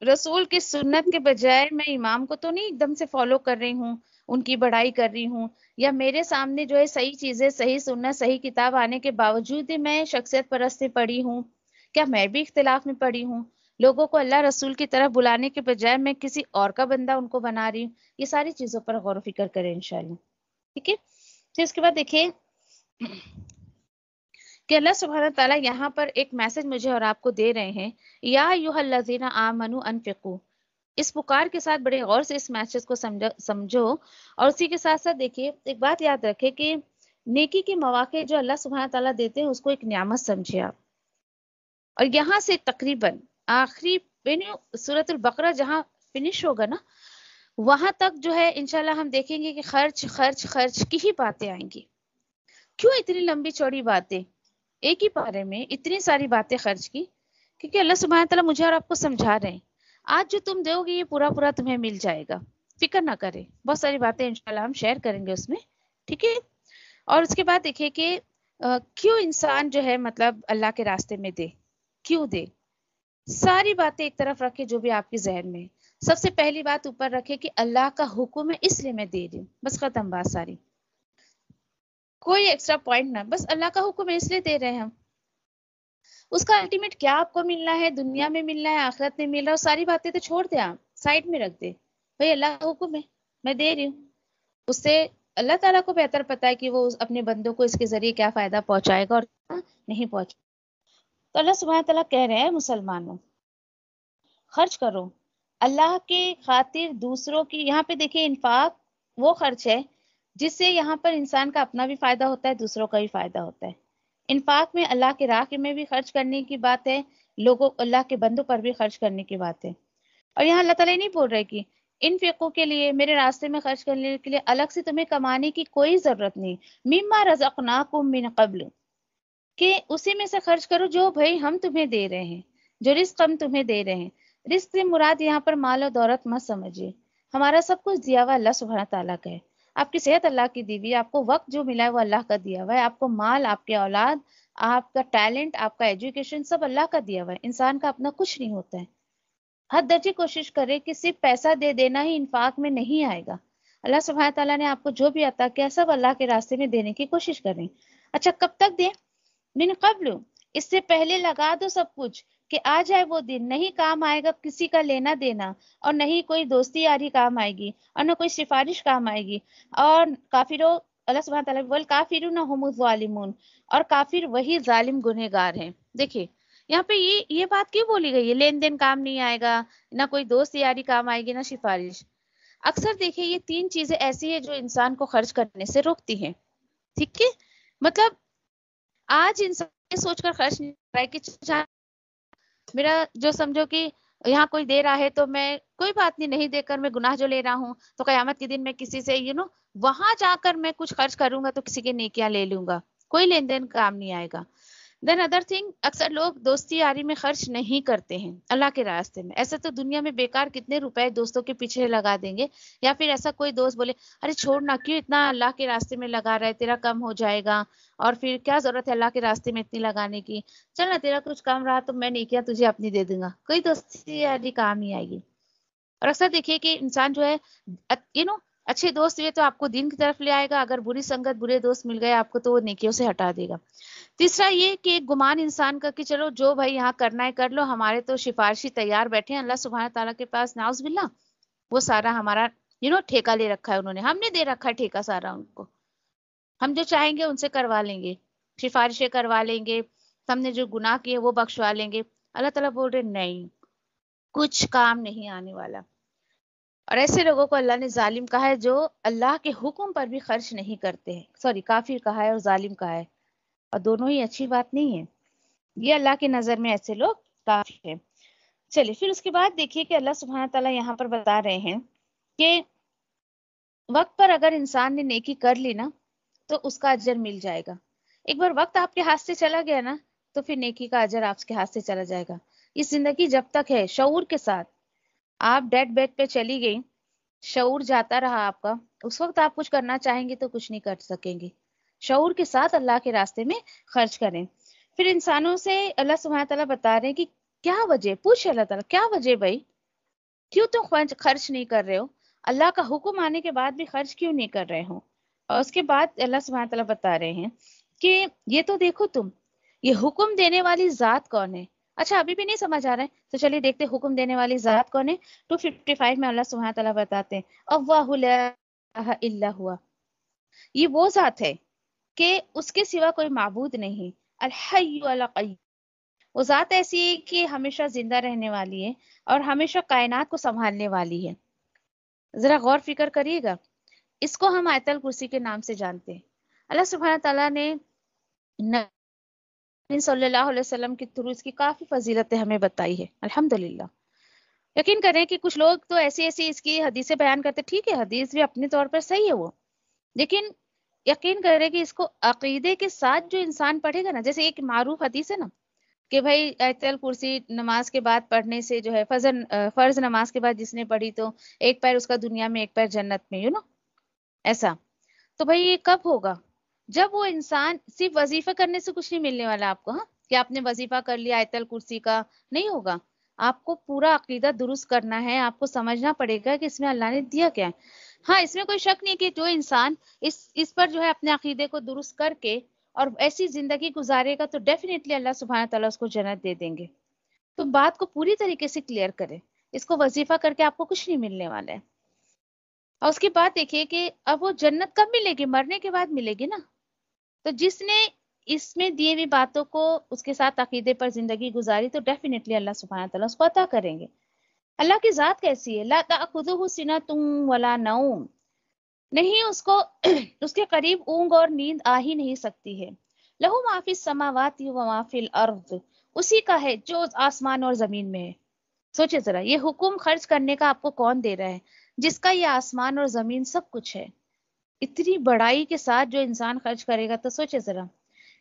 رسول کی سنت کے بجائے میں امام کو تو نہیں ایک دم سے فالو کر رہی ہوں، ان کی بڑائی کر رہی ہوں، یا میرے سامنے جو ہے صحیح چیزیں، صحیح سنت، صحیح کتاب آنے کے باوجود بھی میں شخصیت پرستی پڑھی ہوں. کیا میں بھی اختلاف میں پڑھی ہوں؟ لوگوں کو اللہ رسول کی طرف بلانے کے بجائے میں کسی اور کا بندہ ان کو بنا رہی ہوں. یہ ساری چیزوں پر غور و فکر کریں انشاءاللہ. ٹھیک ہے. پھر اس کے بعد دیکھیں کہ اللہ سبحانہ تعالیٰ یہاں پر ایک میسج مجھے اور آپ کو دے رہے ہیں، یا ایھا الذین آمنوا انفقوا. اس پکار کے ساتھ بڑے غور سے اس میسج کو سمجھو، اور اسی کے ساتھ ساتھ دیکھیے ایک بات یاد رکھے کہ نیکی کے مواقع جو اللہ سبحانہ تعالیٰ دیتے ہیں اس کو ایک نعمت سمجھے آپ. اور یہاں سے تقریباً آخری سورۃ البقرہ جہاں فنش ہوگا نا، وہاں تک جو ہے انشاءاللہ ہم دیکھیں گے کہ خرچ خرچ خرچ کی ہی باتیں آئیں گی. کیوں اتنی لمبی چوڑی باتیں ایک ہی پارے میں، اتنی ساری باتیں خرچ کی؟ کیونکہ اللہ سبحانہ تعالیٰ مجھے اور آپ کو سمجھا رہے ہیں آج جو تم دو گے یہ پورا تمہیں مل جائے گا، فکر نہ کرے. بہت ساری باتیں انشاءاللہ ہم شیئر کریں گے اس میں. ٹھیک ہے. اور اس کے بعد دیکھیے کہ کیوں انسان جو ہے مطلب اللہ کے راستے میں دے، کیوں دے. ساری باتیں ایک طرف رکھے جو بھی آپ کے ذہن میں. سب سے پہلی بات اوپر رکھے کہ اللہ کا حکم ہے اس لیے میں دے رہی ہوں، بس ختم بات ساری. کوئی ایکسٹرا پوائنٹ نہ، بس اللہ کا حکم ہے اس لیے دے رہے ہیں ہم. اس کا الٹیمیٹ کیا آپ کو ملنا ہے، دنیا میں ملنا ہے، آخرت میں مل رہا ہے، ساری باتیں تو چھوڑ دیں، آپ سائڈ میں رکھ دیں. بھئی اللہ کا حکم ہے میں دے رہی ہوں. اس سے اللہ تعالیٰ کو بہتر پتا ہے کہ وہ اپنے بندوں کو اس کے ذریعے کیا فائدہ پہنچائے گا اور نہیں پہنچائے. تو اللہ سبحانہ تعالیٰ کہہ رہے ہیں مسلمانوں خرچ کرو اللہ کے خاطر دوسروں کی. یہاں پہ دیکھیں انفاق وہ خرچ ہے جس سے یہاں پر انسان کا اپنا بھی فائدہ ہوتا ہے، دوسروں کا بھی فائدہ ہوتا ہے. انفاق میں اللہ کے راہ میں بھی خرچ کرنے کی بات ہے، لوگوں اللہ کے بندوں پر بھی خرچ کرنے کی بات ہے. اور یہاں اللہ تعالیٰ نہیں بول رہے کہ انفقوا کے لیے میرے راستے میں خرچ کرنے کے لیے الگ سے تمہیں کمانے کی کوئی ضرورت نہیں. مما رزقناکم من قبل، کہ اسی میں سے خرچ کرو جو بھائی ہم تمہیں دے رہے ہیں، جو رزق ہم تمہیں دے رہے ہیں. رزق سے مراد یہاں پر مال و دولت مت سمجھیے، ہمارا سب کچھ دیا ہوا اللہ سبحانہ تعالیٰ کا ہے. آپ کی صحت اللہ کی دی ہوئی ہے، آپ کو وقت جو ملا ہے وہ اللہ کا دیا ہوا ہے، آپ کو مال، آپ کے اولاد، آپ کا ٹیلنٹ، آپ کا ایجوکیشن سب اللہ کا دیا ہوا ہے. انسان کا اپنا کچھ نہیں ہوتا ہے. حد درجے کوشش کرے کہ صرف پیسہ دے دینا ہی انفاق میں نہیں آئے گا. اللہ سبحانہ تعالیٰ نے آپ کو جو بھی عطا کیا سب اللہ کے راستے میں دینے کی کوشش کریں. اچھا کب تک دیں؟ من قبل، اس سے پہلے لگا دو سب کچھ کہ آ جائے وہ دن نہیں کام آئے گا کسی کا لینا دینا، اور نہیں کوئی دوستی یاری کام آئے گی، اور نہ کوئی سفارش کام آئے گی. اور کافروں، اللہ سبحانہ تعالیٰ والکافرون هم الظالمون، اور کافر وہی ظالم گنہگار ہیں. دیکھیے یہاں پہ یہ بات کیوں بولی گئی ہے؟ لین دین کام نہیں آئے گا، نہ کوئی دوست یاری کام آئے گی، نہ سفارش. اکثر دیکھیے یہ تین چیزیں ایسی ہیں جو انسان کو خرچ کرنے سے روکتی ہیں. ٹھیک ہے. مطلب آج انسان یہ سوچ کر خرچ نہیں کر رہا ہے کہ میرا جو سمجھو کہ یہاں کوئی دے رہا ہے تو میں کوئی بات نہیں دے کر میں گناہ جو لے رہا ہوں تو قیامت کے دن میں کسی سے وہاں جا کر میں کچھ خرچ کروں گا تو کسی کے نیکیاں لے لوں گا، کوئی لین دین کام نہیں آئے گا. دین ادر تھنگ، اکثر لوگ دوستی یاری میں خرچ نہیں کرتے ہیں اللہ کے راستے میں. ایسے تو دنیا میں بیکار کتنے روپے دوستوں کے پیچھے لگا دیں گے، یا پھر ایسا کوئی دوست بولے ارے چھوڑنا کیوں اتنا اللہ کے راستے میں لگا رہا ہے، تیرا کم ہو جائے گا، اور پھر کیا ضرورت ہے اللہ کے راستے میں اتنی لگانے کی، چل نا تیرا کچھ کام رہا تو میں نیکیاں تجھے اپنی دے دوں گا. کوئی دوستی یاری کام نہیں آئے گی. اور اکثر دیکھیے کہ انسان جو ہے اچھے دوست ہوئے تو آپ کو دین کی طرف لے آئے گا، اگر بری سنگت برے دوست مل گئے آپ کو تو وہ نیکیوں سے ہٹا دے گا. تیسرا یہ کہ گمان انسان کا کہ چلو جو بھائی یہاں کرنا ہے کر لو، ہمارے تو سفارشی تیار بیٹھے ہیں اللہ سبحانہ تعالیٰ کے پاس، نعوذ باللہ وہ سارا ہمارا ٹھیکہ لے رکھا ہے انہوں نے، ہم نے دے رکھا ہے ٹھیکہ سارا ان کو، ہم جو چاہیں گے ان سے کروا لیں گے، سفارشیں کروا لیں گے، ہم نے جو گناہ کیے وہ بخشوا لیں گے. اللہ تعالیٰ بول رہے نہیں، کچھ کام نہیں آنے والا. اور ایسے لوگوں کو اللہ نے ظالم کہا ہے جو اللہ کے حکم پر بھی خرچ نہیں کرتے ہیں. سوری، کافر کہا ہے اور ظالم کہا ہے، اور دونوں ہی اچھی بات نہیں ہے. یہ اللہ کی نظر میں ایسے لوگ کافر ہیں. چلیے پھر اس کے بعد دیکھیے کہ اللہ سبحانہ تعالیٰ یہاں پر بتا رہے ہیں کہ وقت پر اگر انسان نے نیکی کر لی نا تو اس کا اجر مل جائے گا. ایک بار وقت آپ کے ہاتھ سے چلا گیا نا تو پھر نیکی کا اجر آپ کے ہاتھ سے چلا جائے گا. یہ زندگی جب تک ہے شعور کے ساتھ، آپ ڈیڈ بیڈ پہ چلی گئی، شعور جاتا رہا آپ کا، اس وقت آپ کچھ کرنا چاہیں گے تو کچھ نہیں کر سکیں گے. شعور کے ساتھ اللہ کے راستے میں خرچ کریں. پھر انسانوں سے اللہ سبحانہ تعالیٰ بتا رہے ہیں کہ کیا وجہ، پوچھے اللہ تعالیٰ کیا وجہ بھائی، کیوں تم خرچ نہیں کر رہے ہو؟ اللہ کا حکم آنے کے بعد بھی خرچ کیوں نہیں کر رہے ہو؟ اور اس کے بعد اللہ سبحانہ تعالیٰ بتا رہے ہیں کہ یہ تو دیکھو تم، یہ حکم دینے والی ذات کون ہے؟ اچھا ابھی بھی نہیں سمجھ آ رہا ہے تو چلیے دیکھتے حکم دینے والی ذات کون ہے. 255 میں اللہ سبحانہ تعالیٰ بتاتے ہیں اللہ لا الہ الا ہوا، یہ وہ ذات ہے کہ اس کے سوا کوئی معبود نہیں. الحی القیوم، وہ ذات ایسی ہے کہ ہمیشہ زندہ رہنے والی ہے اور ہمیشہ کائنات کو سنبھالنے والی ہے. ذرا غور فکر کریے گا. اس کو ہم آیت الکرسی کے نام سے جانتے ہیں. اللہ سبحانہ تعالیٰ نے نبی صلی اللہ علیہ وسلم کے تھرو اس کی کافی فضیلتیں ہمیں بتائی ہے الحمدللہ. یقین کریں کہ کچھ لوگ تو ایسی اس کی حدیثیں بیان کرتے، ٹھیک ہے حدیث بھی اپنے طور پر صحیح ہے وہ، لیکن یقین کریں کہ اس کو عقیدے کے ساتھ جو انسان پڑھے گا نا، جیسے ایک معروف حدیث ہے نا کہ بھائی آیت الکرسی نماز کے بعد پڑھنے سے جو ہے فرض نماز کے بعد جس نے پڑھی تو ایک پیر اس کا دنیا میں ایک پیر جنت میں، ایسا. تو بھائی یہ کب ہوگا؟ جب وہ انسان صرف وظیفہ کرنے سے کچھ نہیں ملنے والا آپ کو، ہاں کہ آپ نے وظیفہ کر لیا آیت الکرسی کا نہیں ہوگا. آپ کو پورا عقیدہ درست کرنا ہے، آپ کو سمجھنا پڑے گا کہ اس میں اللہ نے دیا کیا ہے. ہاں اس میں کوئی شک نہیں کہ جو انسان اس پر جو ہے اپنے عقیدے کو درست کر کے اور ایسی زندگی گزارے گا تو ڈیفینیٹلی اللہ سبحانہ تعالیٰ اس کو جنت دے دیں گے. تو بات کو پوری طریقے سے کلیئر کریں، اس کو وظیفہ کر کے آپ کو کچھ نہیں ملنے والا ہے. اور اس کے بعد دیکھیے کہ اب وہ جنت کب ملے گی؟ مرنے کے بعد ملے گی نا. تو جس نے اس میں دیے ہوئی باتوں کو اس کے ساتھ عقیدے پر زندگی گزاری تو ڈیفینیٹلی اللہ سبحانہ تعالیٰ اس کو عطا کریں گے. اللہ کی ذات کیسی ہے؟ لا تأخذہ سنۃ ولا نوم، نہیں اس کو اس کے قریب اونگ اور نیند آ ہی نہیں سکتی ہے. لہو ما فی السماوات و ما فی الارض، اسی کا ہے جو آسمان اور زمین میں ہے. سوچے ذرا یہ حکم خرچ کرنے کا آپ کو کون دے رہا ہے جس کا یہ آسمان اور زمین سب کچھ ہے. اتنی بڑائی کے ساتھ جو انسان خرچ کرے گا تو سوچے ذرا.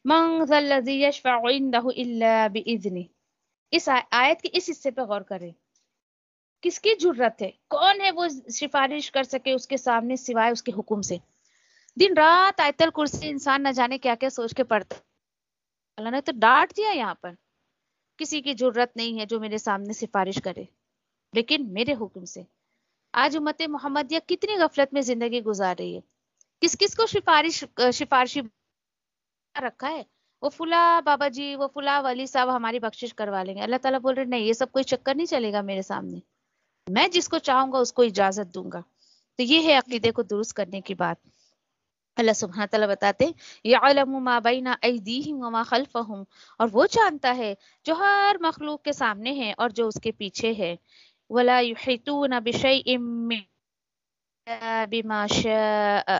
من ذا الذی یشفع عنده الا باذنہ، اس آیت کے اس حصے پہ غور کریں. کس کی جرت ہے؟ کون ہے وہ سفارش کر سکے اس کے سامنے سوائے اس کے حکم سے؟ دن رات آیت الکرسی انسان نہ جانے کیا کیا سوچ کے پڑھتا. اللہ نے تو ڈانٹ دیا یہاں پر، کسی کی جرت نہیں ہے جو میرے سامنے سفارش کرے لیکن میرے حکم سے. آج امت محمدیہ کتنی غفلت میں زندگی گزار رہی ہے. کس کو سفارشی رکھا ہے؟ وہ فلاں بابا جی، وہ فلاں ولی صاحب ہماری بخشش کروا لیں گے. اللہ تعالیٰ بول رہے نہیں، یہ سب کوئی چکر نہیں چلے گا میرے سامنے، میں جس کو چاہوں گا اس کو اجازت دوں گا. تو یہ ہے عقیدے کو درست کرنے کی بات. اللہ سبحانہ تعالیٰ بتاتے یعلم ما بین ایدیہم وما خلفہم، اور وہ جانتا ہے جو ہر مخلوق کے سامنے ہے اور جو اس کے پیچھے ہے. ولا یحیطون بشیء بما شاء،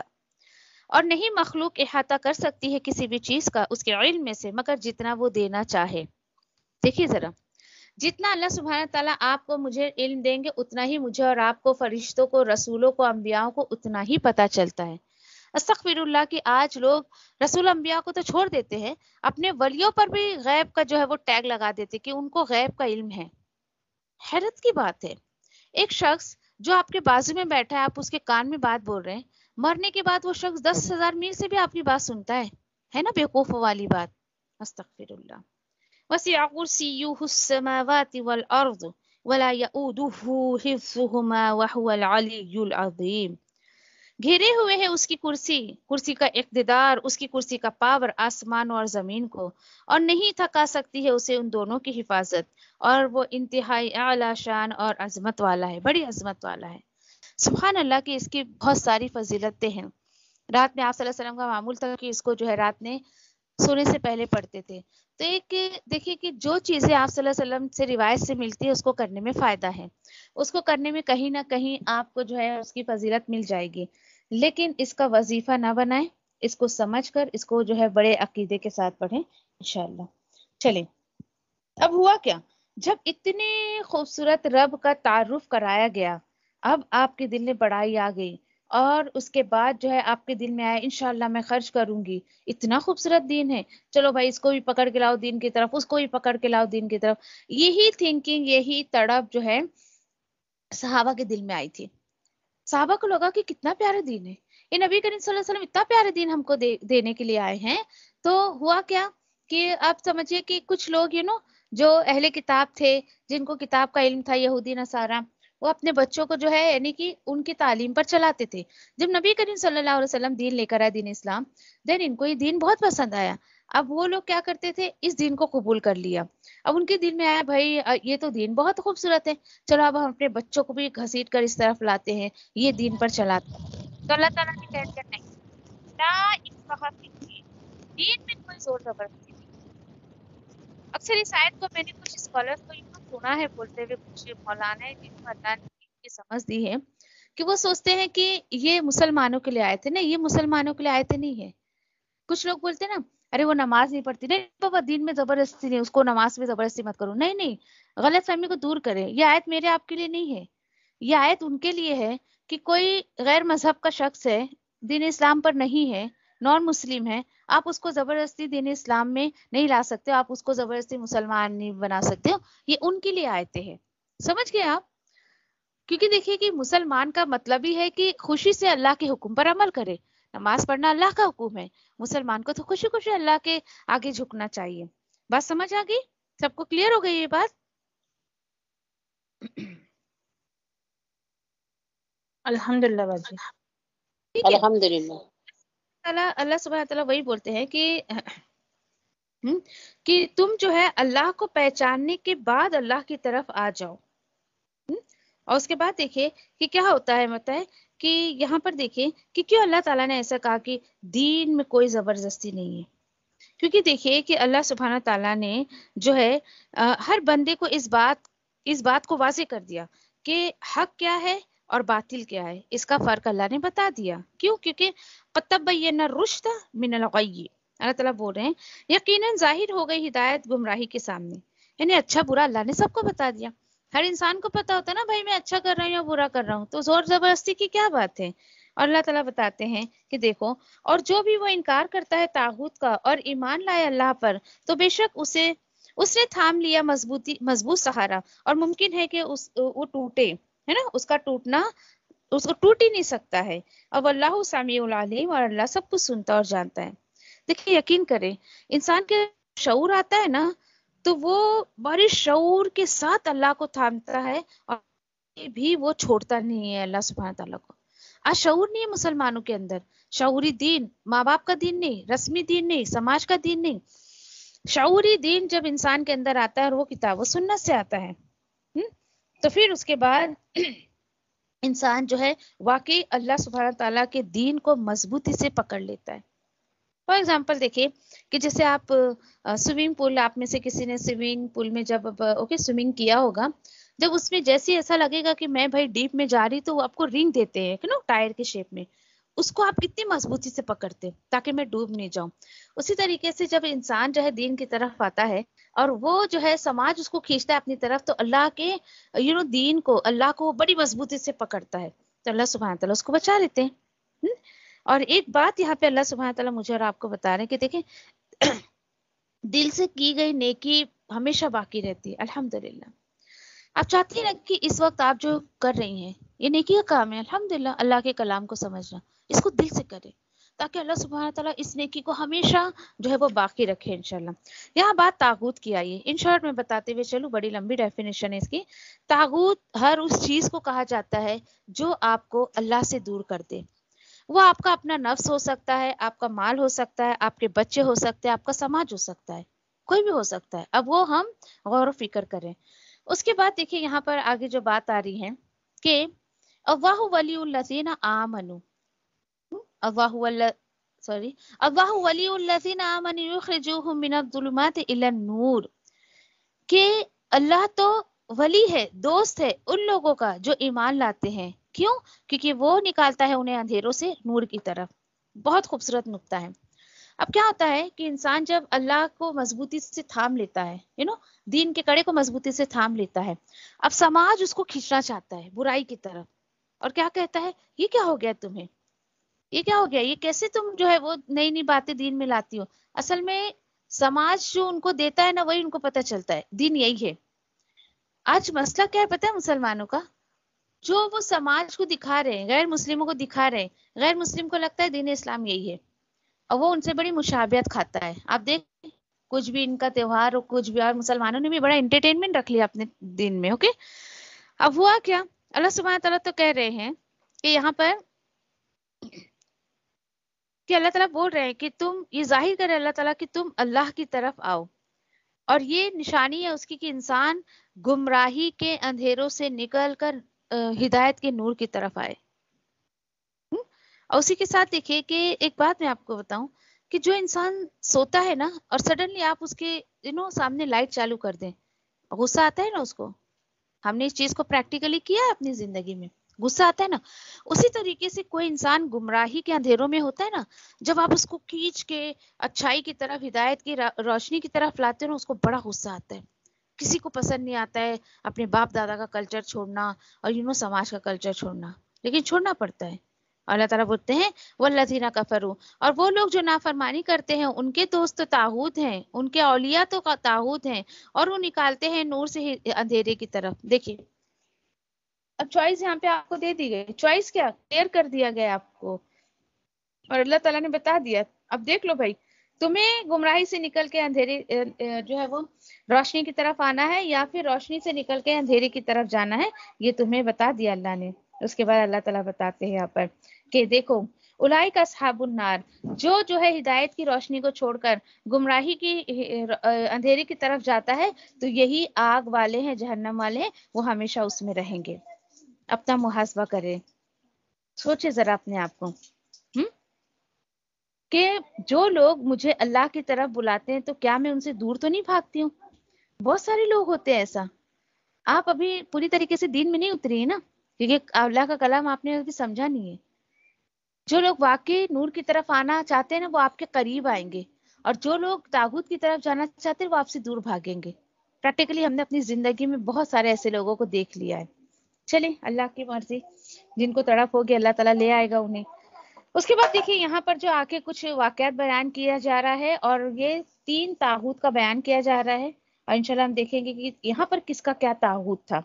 اور نہیں مخلوق احاطہ کر سکتی ہے کسی بھی چیز کا اس کے علم میں سے مگر جتنا وہ دینا چاہے. دیکھیے ذرا، جتنا اللہ سبحانہ تعالیٰ آپ کو مجھے علم دیں گے اتنا ہی مجھے اور آپ کو، فرشتوں کو، رسولوں کو، انبیاء کو اتنا ہی پتہ چلتا ہے. استغفر اللہ کہ آج لوگ رسول انبیاء کو تو چھوڑ دیتے ہیں، اپنے ولیوں پر بھی غیب کا جو ہے وہ ٹیگ لگا دیتے کہ ان کو غیب کا علم ہے. حیرت کی بات ہے، ایک شخص جو آپ کے بازو میں بیٹھا ہے، آپ اس کے کان میں بات بول رہے ہیں، مرنے کے بعد وہ شخص 10,000 میل سے بھی آپ کی بات سنتا ہے نا بیوقوف والی بات. استغفر اللہ. وسع کرسیہ السماوات والارض ولا یؤودہ حفظہما وہو العلی العظیم. گھیرے ہوئے ہے اس کی کرسی کا اقتدار، اس کی کرسی کا پاور آسمان اور زمین کو، اور نہیں تھکا سکتی ہے اسے ان دونوں کی حفاظت، اور وہ انتہائی اعلی شان اور عظمت والا ہے، بڑی عظمت والا ہے. سبحان اللہ کی اس کی بہت ساری فضیلتیں ہیں. رات میں آپ صلی اللہ علیہ وسلم کا معمول تھا کہ اس کو جو ہے رات میں سونے سے پہلے پڑھتے تھے. تو ایک دیکھیے کہ جو چیزیں آپ صلی اللہ علیہ وسلم سے روایت سے ملتی ہے اس کو کرنے میں فائدہ ہے, اس کو کرنے میں کہیں نہ کہیں آپ کو جو ہے اس کی فضیلت مل جائے گی, لیکن اس کا وظیفہ نہ بنائیں, اس کو سمجھ کر اس کو جو ہے بڑے عقیدے کے ساتھ پڑھیں انشاءاللہ. چلیں, اب ہوا کیا, جب اتنے خوبصورت رب کا تعارف کرایا گیا, اب آپ کے دل میں بڑائی آ گئی, اور اس کے بعد جو ہے آپ کے دل میں آیا انشاءاللہ میں خرچ کروں گی, اتنا خوبصورت دین ہے, چلو بھائی اس کو بھی پکڑ کے لاؤ دین کی طرف, اس کو بھی پکڑ کے لاؤ دین کی طرف. یہی تھنکنگ, یہی تڑپ جو ہے صحابہ کے دل میں آئی تھی. صحابہ کو لگا کہ کتنا پیارا دین ہے, یہ نبی کریم صلی اللہ علیہ وسلم اتنا پیارا دین ہم کو دینے کے لیے آئے ہیں. تو ہوا کیا کہ آپ سمجھیے کہ کچھ لوگ جو اہل کتاب تھے, جن کو کتاب کا علم تھا, یہودی نصارہ, وہ اپنے بچوں کو جو ہے یعنی کہ ان کی تعلیم پر چلاتے تھے. جب نبی کریم صلی اللہ علیہ وسلم دین لے کر آئے, دین اسلام, دین ان کو یہ دین بہت پسند آیا. اب وہ لوگ کیا کرتے تھے, اس دین کو قبول کر لیا. اب ان کے دل میں آیا بھائی یہ تو دین بہت خوبصورت ہے, چلو اب ہم اپنے بچوں کو بھی گھسیٹ کر اس طرف لاتے ہیں, یہ دین پر چلاتے ہیں. تو اللہ تعالیٰ نے کہہ دیا نہیں, لا اکراہ فی الدین, دین میں کوئی زور زبردستی نہیں. اکثر اس آیت کو میں نے کچھ اسکالرز کو سنا ہے بولتے ہوئے, کچھ مولانا ہے جن کو اللہ نے دین کی سمجھ دی ہے, کہ وہ سوچتے ہیں کہ یہ مسلمانوں کے لیے آئے تھے. نہیں, یہ مسلمانوں کے لیے آئے تھے نہیں ہے. کچھ لوگ بولتے ہیں نا, ارے وہ نماز نہیں پڑھتی, نہیں بابا دین میں زبردستی نہیں, اس کو نماز میں زبردستی مت کرو. نہیں نہیں, غلط فہمی کو دور کریں. یہ آیت میرے آپ کے لیے نہیں ہے, یہ آیت ان کے لیے ہے کہ کوئی غیر مذہب کا شخص ہے, دین اسلام پر نہیں ہے, نان مسلم ہے, آپ اس کو زبردستی دین اسلام میں نہیں لا سکتے, آپ اس کو زبردستی مسلمان نہیں بنا سکتے ہو. یہ ان کے لیے آیتیں ہیں, سمجھ گئے آپ؟ کیونکہ دیکھیے کہ مسلمان کا مطلب ہی ہے کہ خوشی سے اللہ کے حکم پر عمل کرے. نماز پڑھنا اللہ کا حکم ہے, مسلمان کو تو خوشی خوشی اللہ کے آگے جھکنا چاہیے. بات سمجھ آ گئی؟ سب کو کلیئر ہو گئی یہ بات؟ الحمدللہ باجی. ٹھیک ہے. الحمدللہ. اللہ سبحانہ تعالیٰ وہی بولتے ہیں کہ تم جو ہے اللہ کو پہچاننے کے بعد اللہ کی طرف آ جاؤ. اور اس کے بعد دیکھیے کہ کیا ہوتا ہے, کہ یہاں پر دیکھیں کہ کیوں اللہ تعالیٰ نے ایسا کہا کہ دین میں کوئی زبردستی نہیں ہے. کیونکہ دیکھیے کہ اللہ سبحانہ تعالیٰ نے جو ہے ہر بندے کو اس بات کو واضح کر دیا کہ حق کیا ہے اور باطل کیا ہے. اس کا فرق اللہ نے بتا دیا. کیوں؟ کیونکہ قد تبین الرشد من الغی, اللہ تعالیٰ بول رہے ہیں یقیناً ظاہر ہو گئی ہدایت گمراہی کے سامنے. یعنی اچھا برا اللہ نے سب کو بتا دیا. ہر انسان کو پتا ہوتا ہے نا بھائی میں اچھا کر رہا ہوں یا برا کر رہا ہوں, تو زور زبردستی کی کیا بات ہے. اور اللہ تعالیٰ بتاتے ہیں کہ دیکھو, اور جو بھی وہ انکار کرتا ہے طاغوت کا اور ایمان لائے اللہ پر, تو بے شک اس نے تھام لیا مضبوط سہارا, اور ممکن ہے کہ وہ ٹوٹے, ہے نا, اس کا ٹوٹنا اس کو ٹوٹ ہی نہیں سکتا ہے. اب اللہ سمیع العلیم, اور اللہ سب کچھ سنتا اور جانتا ہے. دیکھیں یقین کریں, انسان کے شعور آتا ہے نا, تو وہ بڑے شعور کے ساتھ اللہ کو تھامتا ہے, اور بھی وہ چھوڑتا نہیں ہے اللہ سبحانہ تعالیٰ کو. آج شعور نہیں ہے مسلمانوں کے اندر. شعوری دین ماں باپ کا دین نہیں, رسمی دین نہیں, سماج کا دین نہیں. شعوری دین جب انسان کے اندر آتا ہے اور وہ کتاب و سنت سے آتا ہے, تو پھر اس کے بعد انسان جو ہے واقعی اللہ سبحانہ تعالیٰ کے دین کو مضبوطی سے پکڑ لیتا ہے. فار ایگزامپل دیکھیے کہ جیسے آپ سوئمنگ پول, آپ میں سے کسی نے سوئمنگ پول میں جب سوئمنگ کیا ہوگا, جب اس میں جیسے ایسا لگے گا کہ میں بھائی ڈیپ میں جا رہی, تو وہ آپ کو رنگ دیتے ہیں ٹائر کے شیپ میں, اس کو آپ کتنی مضبوطی سے پکڑتے تاکہ میں ڈوب نہیں جاؤں. اسی طریقے سے جب انسان جو ہے دین کی طرف آتا ہے, اور وہ جو ہے سماج اس کو کھینچتا ہے اپنی طرف, تو اللہ کے دین کو, اللہ کو بڑی مضبوطی سے پکڑتا ہے, تو اللہ سبحانہ تعالیٰ اس کو بچا لیتے ہیں. اور ایک بات یہاں پہ اللہ سبحانہ تعالیٰ مجھے اور آپ کو بتا رہے ہیں کہ دیکھیں دل سے کی گئی نیکی ہمیشہ باقی رہتی ہے. الحمدللہ آپ چاہتی ہیں کہ اس وقت آپ جو کر رہی ہیں یہ نیکی کا کام ہے, الحمدللہ اللہ کے کلام کو سمجھنا, اس کو دل سے کرے تاکہ اللہ سبحانہ تعالیٰ اس نیکی کو ہمیشہ جو ہے وہ باقی رکھے انشاءاللہ. یہاں بات طاغوت کی آئی ہے, ان شارٹ میں بتاتے ہوئے چلوں, بڑی لمبی ڈیفینیشن ہے اس کی. طاغوت ہر اس چیز کو کہا جاتا ہے جو آپ کو اللہ سے دور کر دے. وہ آپ کا اپنا نفس ہو سکتا ہے, آپ کا مال ہو سکتا ہے, آپ کے بچے ہو سکتے ہیں, آپ کا سماج ہو سکتا ہے, کوئی بھی ہو سکتا ہے. اب وہ ہم غور و فکر کریں. اس کے بعد دیکھیے یہاں پر آگے جو بات آ رہی ہے کہ اللہ ولی الذین آمنوا, اللہ سوری اللہ ولی الذین آمنوا یخرجوہم من الظلمات الی النور، کہ اللہ تو ولی ہے، دوست ہے ان لوگوں کا جو ایمان لاتے ہیں. کیوں؟ کیونکہ وہ نکالتا ہے انہیں اندھیروں سے نور کی طرف. بہت خوبصورت نقطہ ہے. اب کیا ہوتا ہے کہ انسان جب اللہ کو مضبوطی سے تھام لیتا ہے، دین کے کڑے کو مضبوطی سے تھام لیتا ہے، اب سماج اس کو کھینچنا چاہتا ہے برائی کی طرف، اور کیا کہتا ہے، یہ کیا ہو گیا تمہیں، یہ کیا ہو گیا، یہ کیسے تم جو ہے وہ نئی نئی باتیں دین میں لاتی ہو. اصل میں سماج جو ان کو دیتا ہے نا، وہی ان کو پتہ چلتا ہے دین یہی ہے. آج مسئلہ کیا ہے پتہ ہے مسلمانوں کا، جو وہ سماج کو دکھا رہے ہیں، غیر مسلموں کو دکھا رہے ہیں، غیر مسلم کو لگتا ہے دین اسلام یہی ہے، اور وہ ان سے بڑی مشابہت کھاتا ہے. آپ دیکھ کچھ بھی ان کا تہوار ہو کچھ بھی، اور مسلمانوں نے بھی بڑا انٹرٹینمنٹ رکھ لیا اپنے دین میں. اوکے، اب ہوا کیا، اللہ سبحانہ تعالیٰ تو کہہ رہے ہیں کہ یہاں پر کہ اللہ تعالیٰ بول رہے ہیں کہ تم یہ ظاہر کرے اللہ تعالیٰ کہ تم اللہ کی طرف آؤ، اور یہ نشانی ہے اس کی کہ انسان گمراہی کے اندھیروں سے نکل کر ہدایت کے نور کی طرف آئے. اور اسی کے ساتھ دیکھیے کہ ایک بات میں آپ کو بتاؤں کہ جو انسان سوتا ہے نا، اور سڈنلی آپ اس کے سامنے لائٹ چالو کر دیں، غصہ آتا ہے نا اس کو. ہم نے اس چیز کو پریکٹیکلی کیا ہے اپنی زندگی میں، غصہ آتا ہے نا. اسی طریقے سے کوئی انسان گمراہی کے اندھیروں میں ہوتا ہے نا، جب آپ اس کو کھینچ کے اچھائی کی طرف، ہدایت کی روشنی کی طرف لاتے ہو، اس کو بڑا غصہ آتا ہے. کسی کو پسند نہیں آتا ہے اپنے باپ دادا کا کلچر چھوڑنا اور سماج کا کلچر چھوڑنا، لیکن چھوڑنا پڑتا ہے. اللہ تعالیٰ بولتے ہیں والذین کفروا، اور وہ لوگ جو نافرمانی کرتے ہیں ان کے دوست تو طاغوت ہیں، ان کے اولیاء تو طاغوت ہیں، اور وہ نکالتے ہیں نور سے اندھیرے کی طرف. دیکھیے اب چوائس یہاں پہ آپ کو دے دی گئی، چوائس کیا کلیئر کر دیا گیا آپ کو، اور اللہ تعالیٰ نے بتا دیا. اب دیکھ لو بھائی، تمہیں گمراہی سے نکل کے اندھیرے جو ہے وہ روشنی کی طرف آنا ہے، یا پھر روشنی سے نکل کے اندھیرے کی طرف جانا ہے، یہ تمہیں بتا دیا اللہ نے. اس کے بعد اللہ تعالیٰ بتاتے ہیں یہاں پر کہ دیکھو اولئک اصحاب النار، جو ہے ہدایت کی روشنی کو چھوڑ کر گمراہی کی اندھیرے کی طرف جاتا ہے، تو یہی آگ والے ہیں، جہنم والے ہیں، وہ ہمیشہ اس میں رہیں گے. اپنا محاسبہ کرے، سوچے ذرا اپنے آپ کو کہ جو لوگ مجھے اللہ کی طرف بلاتے ہیں تو کیا میں ان سے دور تو نہیں بھاگتی ہوں. بہت سارے لوگ ہوتے ہیں ایسا. آپ ابھی پوری طریقے سے دین میں نہیں اتری ہے نا، کیونکہ اللہ کا کلام آپ نے ابھی سمجھا نہیں ہے. جو لوگ واقعی نور کی طرف آنا چاہتے ہیں نا، وہ آپ کے قریب آئیں گے، اور جو لوگ طاغوت کی طرف جانا چاہتے ہیں وہ آپ سے دور بھاگیں گے. پریکٹیکلی ہم نے اپنی زندگی میں بہت سارے ایسے لوگوں کو دیکھ لیا ہے. چلیں اللہ کی مرضی، جن کو تڑپ ہوگی اللہ تعالیٰ لے آئے گا انہیں. اس کے بعد دیکھیے یہاں پر جو آگے کچھ واقعات بیان کیا جا رہا ہے، اور یہ 3 طاغوت کا بیان کیا جا رہا ہے، اور انشاءاللہ ہم دیکھیں گے کہ یہاں پر کس کا کیا طاغوت تھا.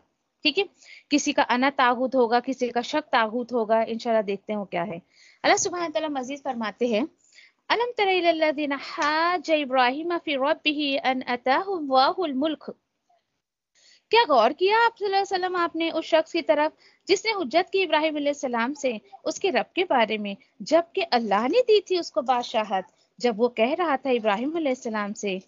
ٹھیک ہے، کسی کا انا طاغوت ہوگا، کسی کا شک طاغوت ہوگا. انشاءاللہ دیکھتے ہیں وہ کیا ہے. اللہ سبحانہ تعالیٰ مزید فرماتے ہیں الم تر الی الذین حاج ابراہیم فی ربہ ان اتاہ اللہ الملک. کیا غور کیا آپ صلی اللہ علیہ وسلم آپ نے اس شخص کی طرف جس نے حجت کی ابراہیم علیہ السلام سے اس کے رب کے بارے میں، جبکہ اللہ نے دی تھی اس کو بادشاہت. جب وہ کہہ رہا تھا ابراہیم علیہ السلام سے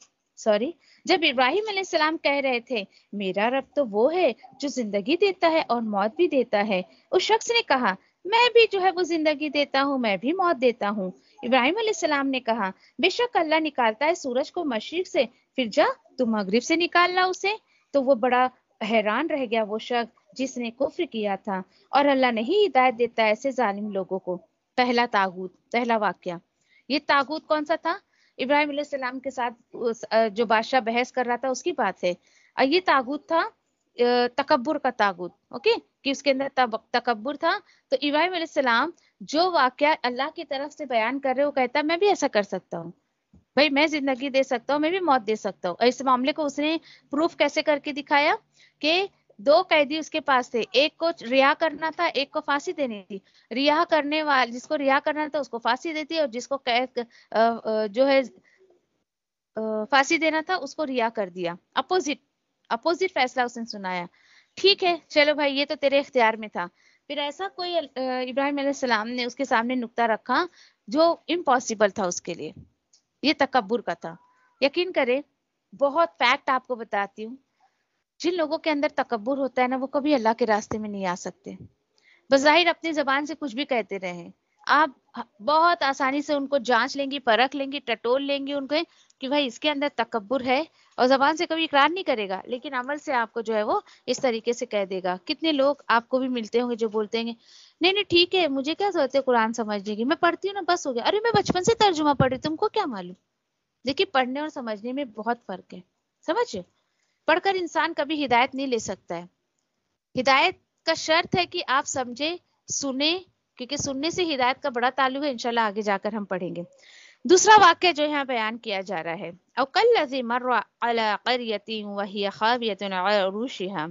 جب ابراہیم علیہ السلام کہہ رہے تھے میرا رب تو وہ ہے جو زندگی دیتا ہے اور موت بھی دیتا ہے، اس شخص نے کہا میں بھی جو ہے وہ زندگی دیتا ہوں، میں بھی موت دیتا ہوں. ابراہیم علیہ السلام نے کہا بے شک اللہ نکالتا ہے سورج کو مشرق سے، پھر جا تو مغرب سے نکالنا اسے. تو وہ بڑا حیران رہ گیا وہ شخص جس نے کفر کیا تھا، اور اللہ نہیں ہدایت دیتا ایسے ظالم لوگوں کو. پہلا طاغوت، پہلا واقعہ. یہ طاغوت کون سا تھا؟ ابراہیم علیہ السلام کے ساتھ جو بادشاہ بحث کر رہا تھا اس کی بات ہے. یہ طاغوت تھا تکبر کا طاغوت. اوکے، کہ اس کے اندر تکبر تھا. تو ابراہیم علیہ السلام جو واقعہ اللہ کی طرف سے بیان کر رہے وہ کہتا میں بھی ایسا کر سکتا ہوں، بھائی میں زندگی دے سکتا ہوں، میں بھی موت دے سکتا ہوں. اور اس معاملے کو اس نے پروف کیسے کر کے دکھایا کہ 2 قیدی اس کے پاس تھے، ایک کو ریا کرنا تھا، ایک کو پھانسی دینی تھی. ریا کرنے والے، جس کو ریا کرنا تھا اس کو پھانسی دیتی، اور جس کو جو ہے پھانسی دینا تھا اس کو ریا کر دیا. اپوزٹ فیصلہ اس نے سنایا. ٹھیک ہے چلو بھائی یہ تو تیرے اختیار میں تھا. پھر ایسا کوئی ابراہیم علیہ السلام نے اس کے سامنے نقطہ رکھا جو امپاسبل تھا اس کے لیے. یہ تکبر کا تھا. یقین کرے بہت فیکٹ آپ کو بتاتی ہوں، جن لوگوں کے اندر تکبر ہوتا ہے نا وہ کبھی اللہ کے راستے میں نہیں آ سکتے. بظاہر اپنی زبان سے کچھ بھی کہتے رہے، آپ بہت آسانی سے ان کو جانچ لیں گی، پرکھ لیں گی، ٹٹول لیں گی ان کو کہ بھائی اس کے اندر تکبر ہے، اور زبان سے کبھی اقرار نہیں کرے گا لیکن عمل سے آپ کو جو ہے وہ اس طریقے سے کہہ دے گا. کتنے لوگ آپ کو بھی ملتے ہوں گے جو بولتے ہیں نہیں نہیں ٹھیک ہے، مجھے کیا ضرورت ہے قرآن سمجھنے کی، میں پڑھتی ہوں نا بس ہو گیا، ارے میں بچپن سے ترجمہ پڑھی، تم کو کیا معلوم. دیکھیے پڑھنے اور سمجھنے میں بہت فرق ہے، سمجھے. پڑھ کر انسان کبھی ہدایت نہیں لے سکتا ہے. ہدایت کا شرط ہے کہ آپ سمجھے، سنیں، کیونکہ سننے سے ہدایت کا بڑا تعلق ہے، انشاءاللہ آگے جا کر ہم پڑھیں گے. دوسرا واقعہ جو یہاں بیان کیا جا رہا ہے، او کالذی مر علی قریۃ وہی خاویۃ علی عروشہا،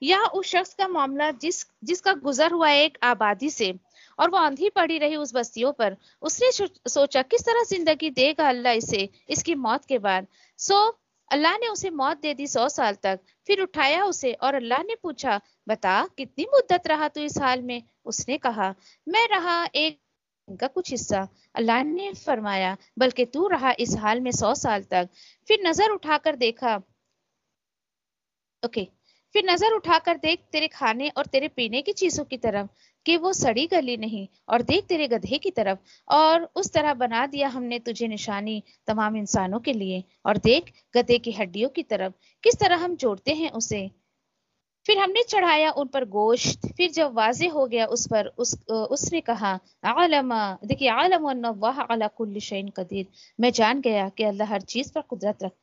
یا اس شخص کا معاملہ جس کا گزر ہوا ایک آبادی سے اور وہ اندھی پڑی رہی اس بستیوں پر. اس نے سوچا کس طرح زندگی دے گا اللہ اسے اس کی موت کے بعد. سو اللہ نے اسے موت دے دی 100 سال تک. پھر اٹھایا اسے اور اللہ نے پوچھا بتا کتنی مدت رہا تو اس حال میں. اس نے کہا میں رہا ایک دن کا کچھ حصہ. اللہ نے فرمایا بلکہ تو رہا اس حال میں 100 سال تک. پھر نظر اٹھا کر دیکھا پھر نظر اٹھا کر دیکھ تیرے کھانے اور تیرے پینے کی چیزوں کی طرف کہ وہ سڑی گلی نہیں، اور دیکھ تیرے گدھے کی طرف، اور اس طرح بنا دیا ہم نے تجھے نشانی تمام انسانوں کے لیے. اور دیکھ گدھے کی ہڈیوں کی طرف کس طرح ہم جوڑتے ہیں اسے. پھر ہم نے چڑھایا ان پر گوشت. پھر جب واضح ہو گیا اس پر اس نے کہا دیکھیے عالم ان اللہ علی کل شیء قدیر، میں جان گیا کہ اللہ ہر چیز پر قدرت رکھتا ہے.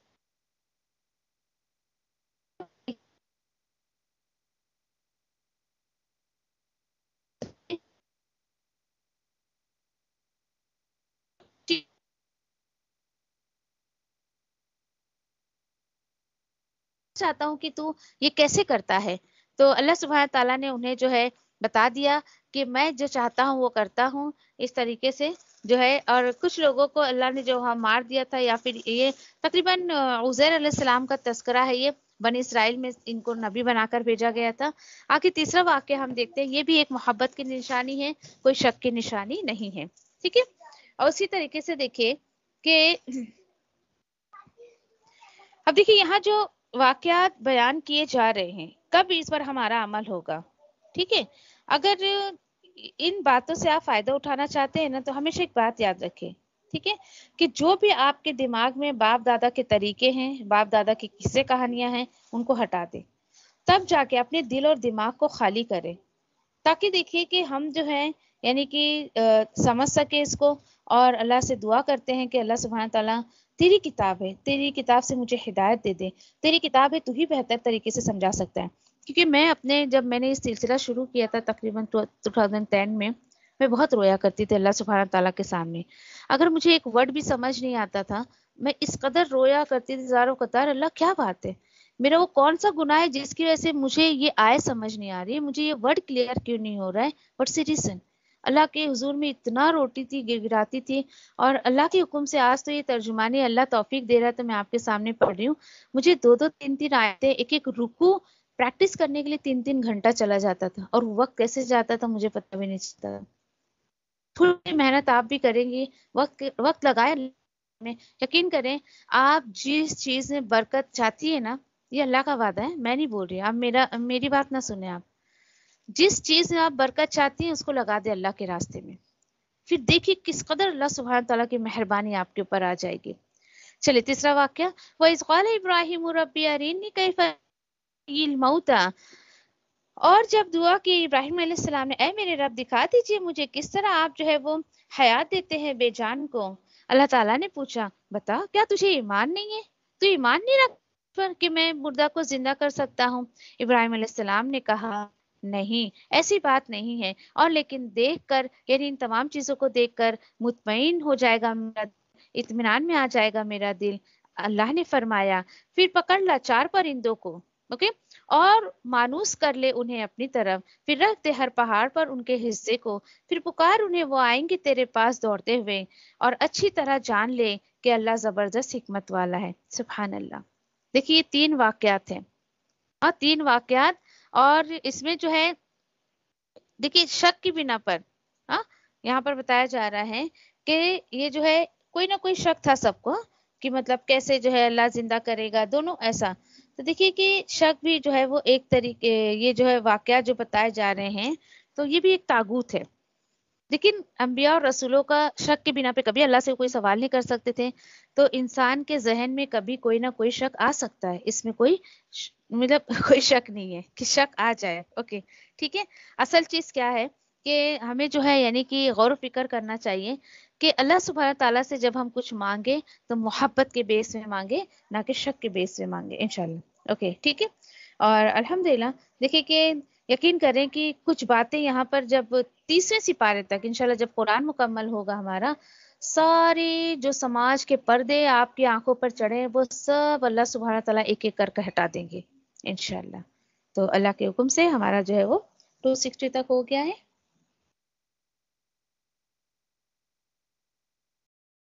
چاہتا ہوں کہ تو یہ کیسے کرتا ہے. تو اللہ سبحانہ تعالیٰ نے انہیں جو ہے بتا دیا کہ میں جو چاہتا ہوں وہ کرتا ہوں اس طریقے سے جو ہے. اور کچھ لوگوں کو اللہ نے جو مار دیا تھا، یا پھر یہ تقریباً عزیر علیہ السلام کا تذکرہ ہے، یہ بنی اسرائیل میں ان کو نبی بنا کر بھیجا گیا تھا. آگے تیسرا واقعہ ہم دیکھتے ہیں، یہ بھی ایک محبت کی نشانی ہے، کوئی شک کی نشانی نہیں ہے. ٹھیک ہے. اور اسی طریقے سے دیکھیے کہ اب دیکھیے یہاں جو واقعات بیان کیے جا رہے ہیں کب اس پر ہمارا عمل ہوگا. ٹھیک ہے. اگر ان باتوں سے آپ فائدہ اٹھانا چاہتے ہیں نا تو ہمیشہ ایک بات یاد رکھیں. ٹھیک ہے کہ جو بھی آپ کے دماغ میں باپ دادا کے طریقے ہیں، باپ دادا کی قصے کہانیاں ہیں، ان کو ہٹا دیں. تب جا کے اپنے دل اور دماغ کو خالی کریں، تاکہ دیکھیے کہ ہم جو ہیں یعنی کہ سمجھ سکے اس کو. اور اللہ سے دعا کرتے ہیں کہ اللہ سبحانہ تعالیٰ تیری کتاب ہے، تیری کتاب سے مجھے ہدایت دے دے. تیری کتاب ہے، تو ہی بہتر طریقے سے سمجھا سکتا ہے. کیونکہ میں جب میں نے یہ سلسلہ شروع کیا تھا تقریباً 2010 میں بہت رویا کرتی تھی اللہ سبحانہ تعالیٰ کے سامنے. اگر مجھے ایک ورڈ بھی سمجھ نہیں آتا تھا میں اس قدر رویا کرتی تھی زاروں قطار، اللہ کیا بات ہے، میرا وہ کون سا گناہ ہے جس کی وجہ سے مجھے یہ آئے سمجھ نہیں آ رہی ہے، مجھے یہ ورڈ کلیئر کیوں نہیں ہو رہا ہے. What's the reason. اللہ کے حضور میں اتنا روتی تھی، گڑگڑاتی تھی. اور اللہ کے حکم سے آج تو یہ ترجمانی اللہ توفیق دے رہا ہے تو میں آپ کے سامنے پڑھ رہی ہوں. مجھے 2-3 آیتیں ایک ایک رکوع پریکٹس کرنے کے لیے 3 گھنٹہ چلا جاتا تھا، اور وقت کیسے جاتا تھا مجھے پتہ بھی نہیں چلتا. تھوڑی محنت آپ بھی کریں گی، وقت لگائے میں، یقین کریں آپ جس چیز میں برکت چاہتی ہے نا، یہ اللہ کا وعدہ ہے، میں نہیں بول رہی. آپ میری بات نہ سنیں. آپ جس چیز میں آپ برکت چاہتی ہیں اس کو لگا دیں اللہ کے راستے میں، پھر دیکھیے کس قدر اللہ سبحانہ تعالیٰ کی مہربانی آپ کے اوپر آ جائے گی. چلیے تیسرا واقعہ، وَإِذْ قَالَ إِبْرَاهِيمُ رَبِّ أَرِنِّي كَيْفَ تُحْيِي الْمَوْتَىٰ، اور جب دعا کی ابراہیم علیہ السلام نے، اے میرے رب دکھا دیجئے مجھے کس طرح آپ جو ہے وہ حیات دیتے ہیں بے جان کو. اللہ تعالیٰ نے پوچھا بتا کیا تجھے ایمان نہیں ہے، تو ایمان نہیں رکھتا کہ میں مردہ کو زندہ کر سکتا ہوں. ابراہیم علیہ السلام نے کہا نہیں، ایسی بات نہیں ہے، اور لیکن دیکھ کر یعنی ان تمام چیزوں کو دیکھ کر مطمئن ہو جائے گا میرا، اطمینان میں آ جائے گا میرا دل. اللہ نے فرمایا پھر پکڑ لا 4 پرندوں کو، اور مانوس کر لے انہیں اپنی طرف، پھر رکھ دے ہر پہاڑ پر ان کے حصے کو، پھر پکار انہیں، وہ آئیں گے تیرے پاس دوڑتے ہوئے. اور اچھی طرح جان لے کہ اللہ زبردست حکمت والا ہے. سبحان اللہ. دیکھیے یہ 3 واقعات ہیں، اور 3 واقعات، اور اس میں جو ہے دیکھیے شک کی بنا پر یہاں پر بتایا جا رہا ہے کہ یہ جو ہے کوئی نہ کوئی شک تھا سب کو، کہ مطلب کیسے جو ہے اللہ زندہ کرے گا، دونوں ایسا. تو دیکھیے کہ شک بھی جو ہے وہ ایک طریقے، یہ جو ہے واقعات جو بتائے جا رہے ہیں تو یہ بھی ایک طاغوت ہے. لیکن انبیاء اور رسولوں کا شک کے بنا پہ کبھی اللہ سے کوئی سوال نہیں کر سکتے تھے، تو انسان کے ذہن میں کبھی کوئی نہ کوئی شک آ سکتا ہے، اس میں کوئی مطلب کوئی شک نہیں ہے کہ شک آ جائے. اوکے ٹھیک ہے. اصل چیز کیا ہے کہ ہمیں جو ہے یعنی کہ غور و فکر کرنا چاہیے کہ اللہ سبحانہ تعالیٰ سے جب ہم کچھ مانگے تو محبت کے بیس میں مانگے، نہ کہ شک کے بیس میں مانگے انشاءاللہ. اوکے ٹھیک ہے. اور الحمدللہ دیکھیں کہ یقین کریں کہ کچھ باتیں یہاں پر جب 30ویں سپارے تک انشاءاللہ جب قرآن مکمل ہوگا ہمارا، سارے جو سماج کے پردے آپ کی آنکھوں پر چڑھے وہ سب اللہ سبحانہ تعالیٰ ایک ایک کر کے ہٹا دیں گے انشاءاللہ. تو اللہ کے حکم سے ہمارا جو ہے وہ 260 تک ہو گیا ہے.